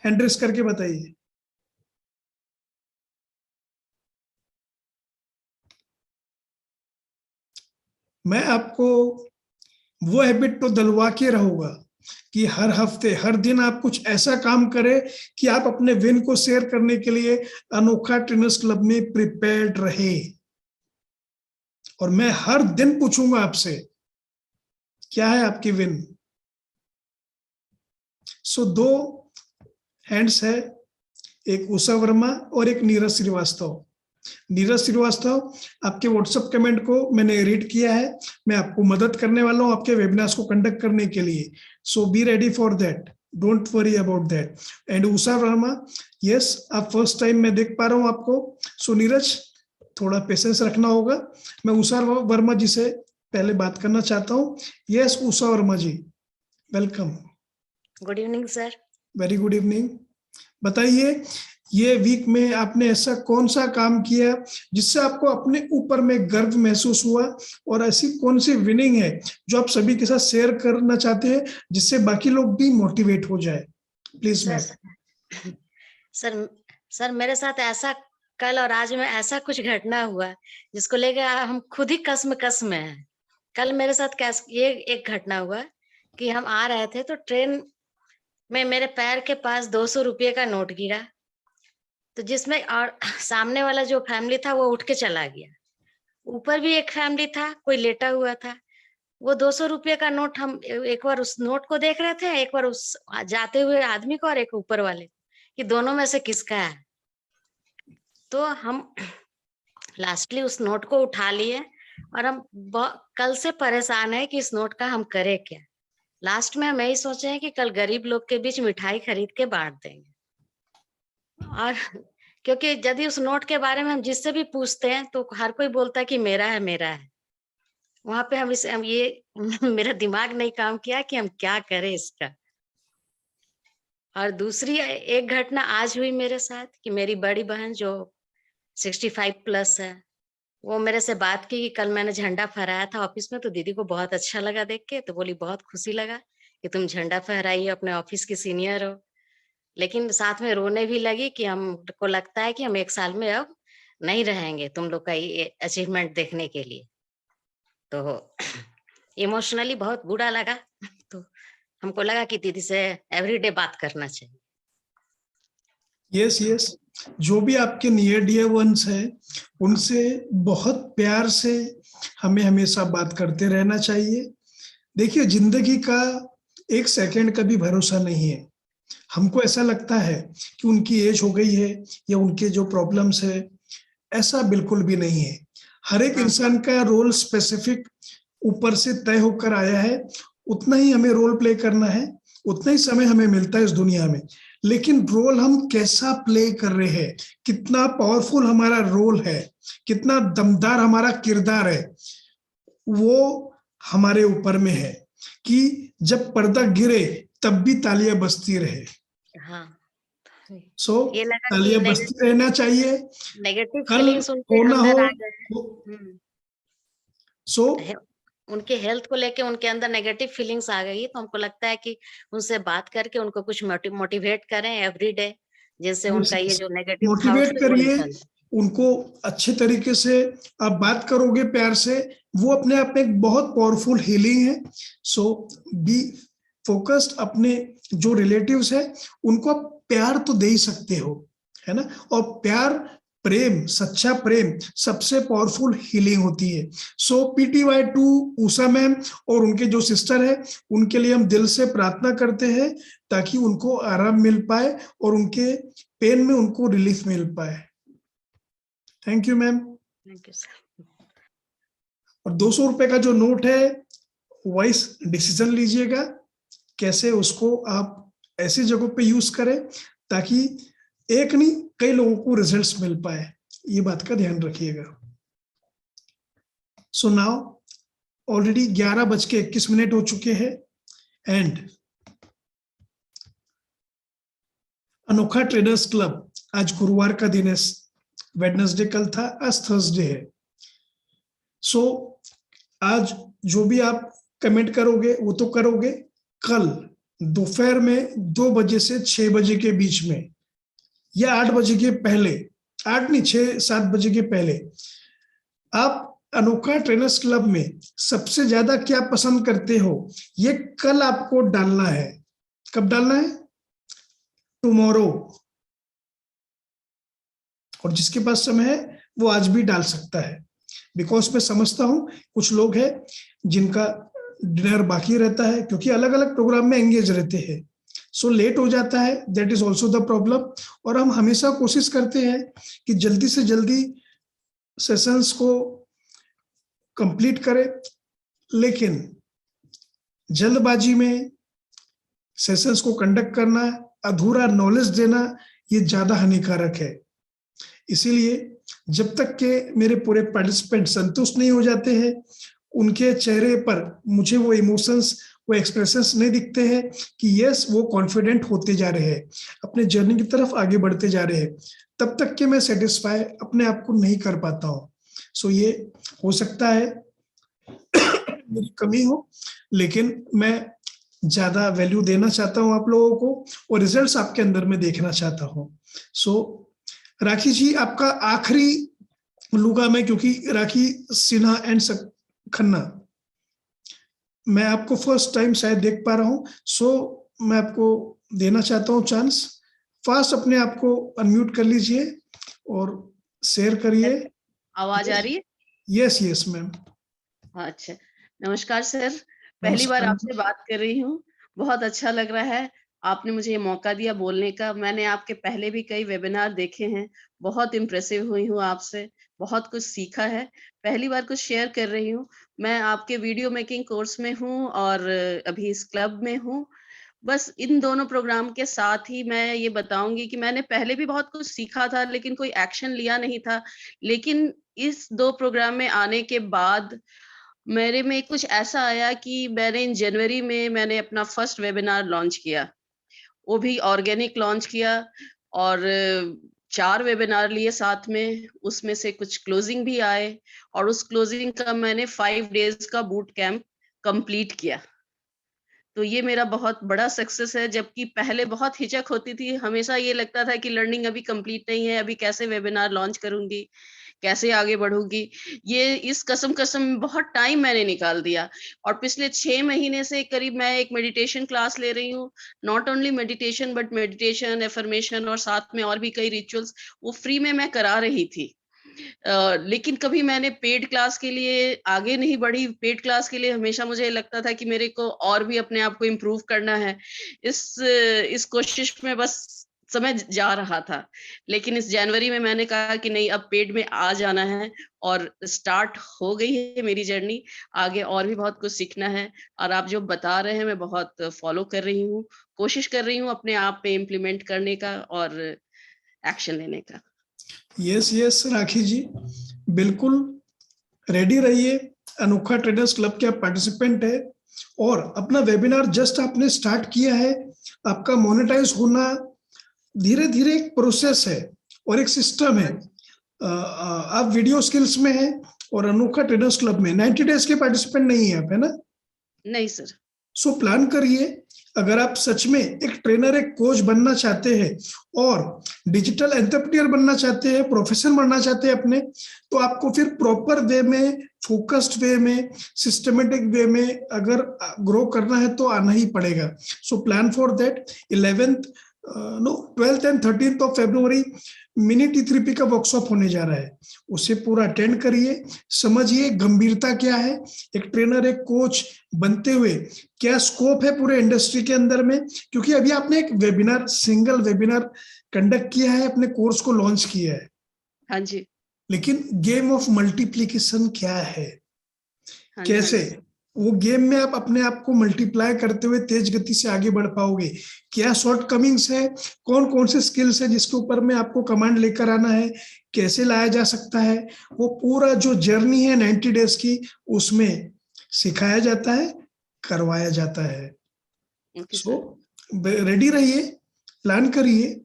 हैंड रेस करके बताइए। मैं आपको वो हैबिट तो दिलवा के रहूंगा कि हर हफ्ते, हर दिन आप कुछ ऐसा काम करें कि आप अपने विन को शेयर करने के लिए अनोखा ट्रेनर्स क्लब में प्रिपेयर्ड रहे। और मैं हर दिन पूछूंगा आपसे, क्या है आपकी विन? सो 2 हैंड्स है, एक उषा वर्मा और एक नीरज श्रीवास्तव। नीरज श्रीवास्तव, आपके व्हाट्सएप कमेंट को मैंने रीड किया है, मैं आपको मदद करने वाला हूं आपके वेबिनार्स को कंडक्ट करने के लिए। So be ready for that, don't worry about that. And Usha Verma, yes, आप फर्स्ट टाइम मैं देख पा रहा हूं आपको। सो नीरज, थोड़ा पेशेंस रखना होगा। मैं उषा वर्मा जी से पहले बात करना चाहता हूँ। Yes Usha Verma ji, welcome. Good evening sir. Very good evening. बताइए, ये वीक में आपने ऐसा कौन सा काम किया जिससे आपको अपने ऊपर में गर्व महसूस हुआ, और ऐसी कौन सी विनिंग है जो आप सभी के साथ शेयर करना चाहते हैं जिससे बाकी लोग भी मोटिवेट हो जाए? Please ma'am. सर मेरे साथ ऐसा कल और आज में ऐसा कुछ घटना हुआ जिसको लेकर हम खुद ही कसम है। कल मेरे साथ ये एक घटना हुआ कि हम आ रहे थे तो ट्रेन में मेरे पैर के पास 200 रुपये का नोट गिरा, तो जिसमें और सामने वाला जो फैमिली था वो उठ के चला गया। ऊपर भी एक फैमिली था, कोई लेटा हुआ था। वो 200 रुपये का नोट, हम एक बार उस नोट को देख रहे थे, एक बार उस जाते हुए आदमी को और एक ऊपर वाले को, कि दोनों में से किसका है। तो हम लास्टली उस नोट को उठा लिए और हम कल से परेशान है कि इस नोट का हम करें क्या। लास्ट में हम यही सोचे हैं कि कल गरीब लोग के बीच मिठाई खरीद के बांट देंगे। और क्योंकि यदि उस नोट के बारे में हम जिससे भी पूछते हैं तो हर कोई बोलता है कि मेरा है। वहां पे हम ये मेरा दिमाग नहीं काम किया कि हम क्या करें इसका। और दूसरी एक घटना आज हुई मेरे साथ कि मेरी बड़ी बहन जो 65 प्लस है, वो मेरे से बात की कि कल मैंने झंडा फहराया था ऑफिस में, तो दीदी को बहुत अच्छा लगा देख के, तो बोली बहुत खुशी लगा कि तुम झंडा फहराई, अपने ऑफिस की सीनियर हो। लेकिन साथ में रोने भी लगी कि हमको लगता है कि हम 1 साल में अब नहीं रहेंगे तुम लोग का ये अचीवमेंट देखने के लिए। तो इमोशनली बहुत बुरा लगा। तो हमको लगा कि दीदी से एवरीडे बात करना चाहिए। यस, जो भी आपके नियर डियर वंस है उनसे बहुत प्यार से हमें हमेशा बात करते रहना चाहिए। देखिए, जिंदगी का 1 सेकंड का भी भरोसा नहीं है। हमको ऐसा लगता है कि उनकी एज हो गई है या उनके जो प्रॉब्लम्स है, ऐसा बिल्कुल भी नहीं है। हर एक इंसान का रोल स्पेसिफिक ऊपर से तय होकर आया है, उतना ही हमें रोल प्ले करना है, उतना ही समय हमें मिलता है इस दुनिया में। लेकिन रोल हम कैसा प्ले कर रहे हैं, कितना पावरफुल हमारा रोल है, कितना दमदार हमारा किरदार है, वो हमारे ऊपर में है कि जब पर्दा गिरे तब भी तालियां बजती रहे। हाँ। तालियां बजती रहना चाहिए। नेगेटिव कल फीलिंग्स उनके हो ना अंदर हो, आ गए। उनके हेल्थ को लेके उनके अंदर नेगेटिव फीलिंग्स आ गई, तो हमको लगता है कि उनसे बात करके उनको कुछ मोटिवेट करें एवरीडे, जिससे उनका ये जो नेगेटिव मोटिवेट करिए उनको। अच्छे तरीके से आप बात करोगे प्यार से, वो अपने आप में एक बहुत पावरफुल हीलिंग है। सो बी फोकस्ड। अपने जो रिलेटिव्स है उनको आप प्यार तो दे ही सकते हो, है ना। और प्यार, प्रेम, सच्चा प्रेम सबसे पावरफुल हीलिंग होती है। सो PTY टू उषा मैम और उनके जो सिस्टर है, उनके लिए हम दिल से प्रार्थना करते हैं ताकि उनको आराम मिल पाए और उनके पेन में उनको रिलीफ मिल पाए। Thank you ma'am. Thank you sir. और 200 रुपए का जो नोट है, वाइस डिसीजन लीजिएगा कैसे उसको आप ऐसी जगहों पे यूज करें ताकि एक नहीं कई लोगों को रिजल्ट्स मिल पाए। ये बात का ध्यान रखिएगा। सो नाउ ऑलरेडी 11:21 हो चुके हैं एंड अनोखा ट्रेडर्स क्लब, आज गुरुवार का दिन है, वेडनेसडे कल था, आज थर्सडे है। सो आज जो भी आप कमेंट करोगे वो तो करोगे, कल दोपहर में 2 बजे से 6 बजे के बीच में या 8 बजे के पहले, 8 नहीं 6-7 बजे के पहले, आप अनोखा ट्रेडर्स क्लब में सबसे ज्यादा क्या पसंद करते हो ये कल आपको डालना है। कब डालना है? टुमारो। और जिसके पास समय है वो आज भी डाल सकता है, बिकॉज मैं समझता हूं कुछ लोग हैं जिनका डिनर बाकी रहता है क्योंकि अलग अलग प्रोग्राम में एंगेज रहते हैं। सो लेट हो जाता है, that is also the problem. और हम हमेशा कोशिश करते हैं कि जल्दी से जल्दी सेशंस को कंप्लीट करें, लेकिन जल्दबाजी में सेशंस को कंडक्ट करना, अधूरा नॉलेज देना, ये ज्यादा हानिकारक है। इसीलिए जब तक के मेरे पूरे पार्टिसिपेंट संतुष्ट नहीं हो जाते हैं, उनके चेहरे पर मुझे वो इमोशंस, वो एक्सप्रेशंस नहीं दिखते हैं कि यस वो कॉन्फिडेंट होते जा रहे हैं, अपने जर्नी की तरफ आगे बढ़ते जा रहे हैं, तब तक के मैं सेटिस्फाई अपने आप को नहीं कर पाता हूँ। सो ये हो सकता है मेरी कमी हो, लेकिन मैं ज्यादा वैल्यू देना चाहता हूँ आप लोगों को और रिजल्ट्स आपके अंदर में देखना चाहता हूँ। सो राखी जी, आपका आखिरी लुगा में, क्योंकि राखी सिन्हा एंड खन्ना मैं आपको फर्स्ट टाइम शायद देख पा रहा हूँ, सो मैं आपको देना चाहता हूँ चांस। फास्ट अपने आप को अनम्यूट कर लीजिए और शेयर करिए। आवाज आ रही है? Yes yes ma'am. अच्छा, नमस्कार सर, पहली बार नमस्कार। आपसे बात कर रही हूँ, बहुत अच्छा लग रहा है, आपने मुझे ये मौका दिया बोलने का। मैंने आपके पहले भी कई वेबिनार देखे हैं, बहुत इम्प्रेसिव हुई हूँ आपसे, बहुत कुछ सीखा है। पहली बार कुछ शेयर कर रही हूँ। मैं आपके वीडियो मेकिंग कोर्स में हूँ और अभी इस क्लब में हूँ। बस इन दोनों प्रोग्राम के साथ ही मैं ये बताऊंगी कि मैंने पहले भी बहुत कुछ सीखा था, लेकिन कोई एक्शन लिया नहीं था। लेकिन इस 2 प्रोग्राम में आने के बाद मेरे में कुछ ऐसा आया कि मैंने इन जनवरी में मैंने अपना फर्स्ट वेबिनार लॉन्च किया, वो भी ऑर्गेनिक लॉन्च किया और 4 वेबिनार लिए साथ में, उसमें से कुछ क्लोजिंग भी आए और उस क्लोजिंग का मैंने 5 डेज का बूट कैंप कंप्लीट किया। तो ये मेरा बहुत बड़ा सक्सेस है, जबकि पहले बहुत हिचक होती थी, हमेशा ये लगता था कि लर्निंग अभी कंप्लीट नहीं है, अभी कैसे वेबिनार लॉन्च करूंगी, कैसे आगे बढ़ूंगी। ये इस कसम बहुत टाइम मैंने निकाल दिया और पिछले 6 महीने से करीब मैं एक मेडिटेशन क्लास ले रही हूँ। Not only meditation but meditation, affirmation और साथ में और भी कई रिचुअल्स वो फ्री में मैं करा रही थी। लेकिन कभी मैंने पेड क्लास के लिए आगे नहीं बढ़ी। पेड क्लास के लिए हमेशा मुझे लगता था कि मेरे को और भी अपने आप को इम्प्रूव करना है। इस कोशिश में बस समय जा रहा था, लेकिन इस जनवरी में मैंने कहा कि नहीं, अब पेड में आ जाना है और स्टार्ट हो गई है मेरी जर्नी। आगे और भी बहुत कुछ सीखना है और आप जो बता रहे हैं मैं बहुत फॉलो कर रही हूँ, कोशिश कर रही हूँ अपने आप पे इम्प्लीमेंट करने का और एक्शन लेने का। यस यस राखी जी, बिल्कुल रेडी रहिए। अनोखा ट्रेडर्स क्लब के आप पार्टिसिपेंट है और अपना वेबिनार जस्ट आपने स्टार्ट किया है। आपका मोनेटाइज होना धीरे धीरे एक प्रोसेस है और एक सिस्टम है। आप वीडियो स्किल्स में है और अनोखा ट्रेडर्स क्लब में 90 डेज के पार्टिसिपेंट नहीं है आप, है ना? नहीं सर। सो प्लान करिए, अगर आप सच में एक ट्रेनर, एक कोच बनना चाहते हैं और डिजिटल एंटरप्रेन्योर बनना चाहते हैं, प्रोफेशन बनना चाहते हैं अपने, तो आपको फिर प्रॉपर वे में, फोकस्ड वे में, सिस्टमेटिक वे में अगर ग्रो करना है तो आना ही पड़ेगा। So plan for that. 12th and 13th of February mini T3P का वर्कशॉप होने जा रहा है, उसे पूरा अटेंड करिए, समझिए गंभीरता क्या है, एक ट्रेनर, एक कोच बनते हुए क्या स्कोप है पूरे इंडस्ट्री के अंदर में। क्योंकि अभी आपने एक वेबिनार, सिंगल वेबिनार कंडक्ट किया है, अपने कोर्स को लॉन्च किया है। हाँ जी। लेकिन गेम ऑफ मल्टीप्लिकेशन क्या है, हाँ कैसे जी। वो गेम में आप अपने आप को मल्टीप्लाई करते हुए तेज गति से आगे बढ़ पाओगे, क्या शॉर्ट कमिंग्स है, कौन कौन से स्किल्स है जिसके ऊपर में आपको कमांड लेकर आना है, कैसे लाया जा सकता है, वो पूरा जो जर्नी है 90 डेज की, उसमें सिखाया जाता है, करवाया जाता है। सो रेडी रहिए, प्लान करिए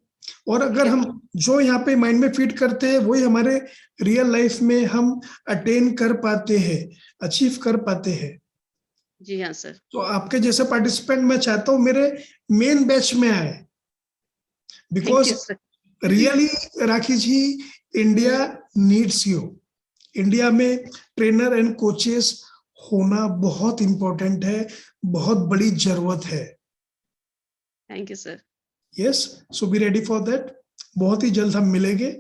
और अगर हम जो यहाँ पे माइंड में फिट करते हैं वही हमारे रियल लाइफ में हम अटेन कर पाते हैं, अचीव कर पाते हैं। जी हाँ सर। तो आपके जैसे पार्टिसिपेंट मैं चाहता हूँ मेरे मेन बैच में आए, because really Rakhi ji, India needs you. India में ट्रेनर एंड कोचेस होना बहुत इंपॉर्टेंट है, बहुत बड़ी जरूरत है। Thank you sir. Yes, so be ready for that. बहुत ही जल्द हम मिलेंगे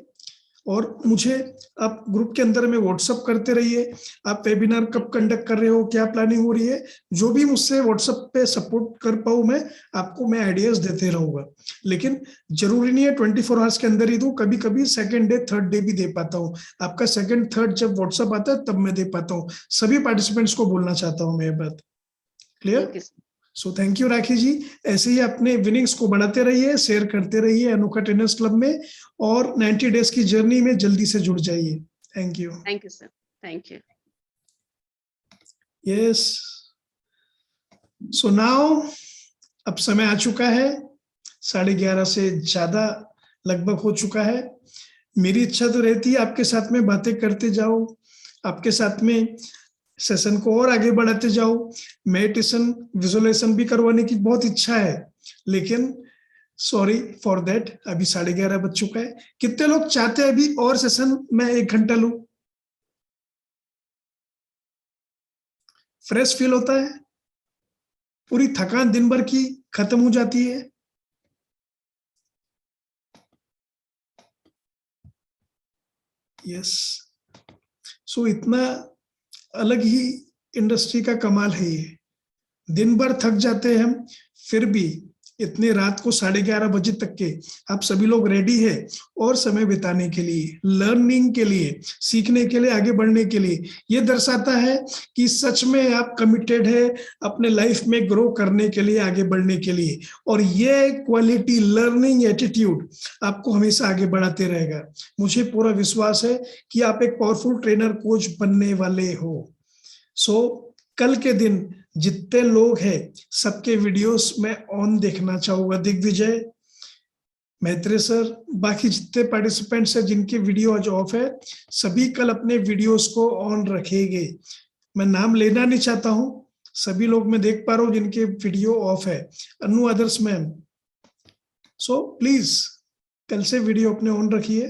और मुझे आप ग्रुप के अंदर में व्हाट्सअप करते रहिए, आप वेबिनार कब कंडक्ट कर रहे हो, क्या प्लानिंग हो रही है, जो भी मुझसे व्हाट्सएप पे सपोर्ट कर पाऊँ मैं आपको, मैं आइडियाज देते रहूंगा। लेकिन जरूरी नहीं है 24 आवर्स के अंदर ही दूं, कभी कभी सेकंड डे, थर्ड डे भी दे पाता हूँ। आपका सेकंड थर्ड जब व्हाट्सएप आता है तब मैं दे पाता हूँ। सभी पार्टिसिपेंट्स को बोलना चाहता हूँ मैं ये बात। क्लियर? सो थैंक यू राखी जी, ऐसे ही अपने विनिंग्स को बढ़ाते रहिए, शेयर करते रहिए अनोखा ट्रेनर्स क्लब में और 90 डेज की जर्नी में जल्दी से जुड़ जाइए। Thank you. Thank you sir. Thank you. Yes, so now अब समय आ चुका है, 11:30 से ज्यादा लगभग हो चुका है। मेरी इच्छा तो रहती है आपके साथ में बातें करते जाऊं, आपके साथ में सेशन को और आगे बढ़ाते जाओ, मेडिटेशन, विजुअलाइजेशन भी करवाने की बहुत इच्छा है, लेकिन सॉरी फॉर दैट, अभी 11:30 बज चुका है। कितने लोग चाहते हैं अभी और सेशन मैं 1 घंटा लूं? फ्रेश फील होता है, पूरी थकान दिन भर की खत्म हो जाती है। यस, सो इतना अलग ही इंडस्ट्री का कमाल है ये। दिन भर थक जाते हैं हम, फिर भी इतने रात को 11:30 बजे तक के आप सभी लोग रेडी है और समय बिताने के लिए, लर्निंग के लिए, सीखने के लिए, आगे बढ़ने के लिए। ये दर्शाता है कि सच में आप कमिटेड है अपने लाइफ में ग्रो करने के लिए, आगे बढ़ने के लिए। और ये क्वालिटी लर्निंग एटीट्यूड आपको हमेशा आगे बढ़ाते रहेगा। मुझे पूरा विश्वास है कि आप एक पावरफुल ट्रेनर कोच बनने वाले हो। सो कल के दिन जितने लोग हैं सबके वीडियोस में ऑन देखना चाहूंगा। दिग्विजय, मैत्रेय सर, बाकी जितने पार्टिसिपेंट्स हैं जिनके वीडियो आज ऑफ है, सभी कल अपने वीडियोस को ऑन रखेंगे। मैं नाम लेना नहीं चाहता हूं, सभी लोग मैं देख पा रहा हूं जिनके वीडियो ऑफ है। अनु आदर्श मैम, सो प्लीज कल से वीडियो अपने ऑन रखिए,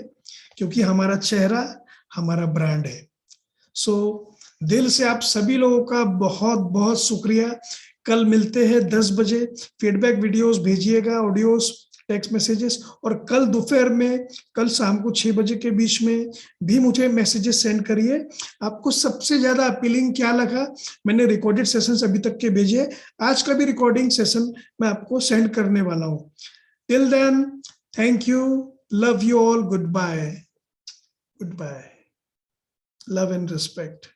क्योंकि हमारा चेहरा हमारा ब्रांड है। सो दिल से आप सभी लोगों का बहुत बहुत शुक्रिया। कल मिलते हैं 10 बजे। फीडबैक वीडियोस भेजिएगा, ऑडियोस, टेक्स्ट मैसेजेस। और कल दोपहर में, कल शाम को 6 बजे के बीच में भी मुझे मैसेजेस सेंड करिए। आपको सबसे ज्यादा अपीलिंग क्या लगा? मैंने रिकॉर्डेड सेशंस अभी तक के भेजे, आज का भी रिकॉर्डिंग सेशन मैं आपको सेंड करने वाला हूँ। Till then, thank you, love you all, goodbye, love and respect.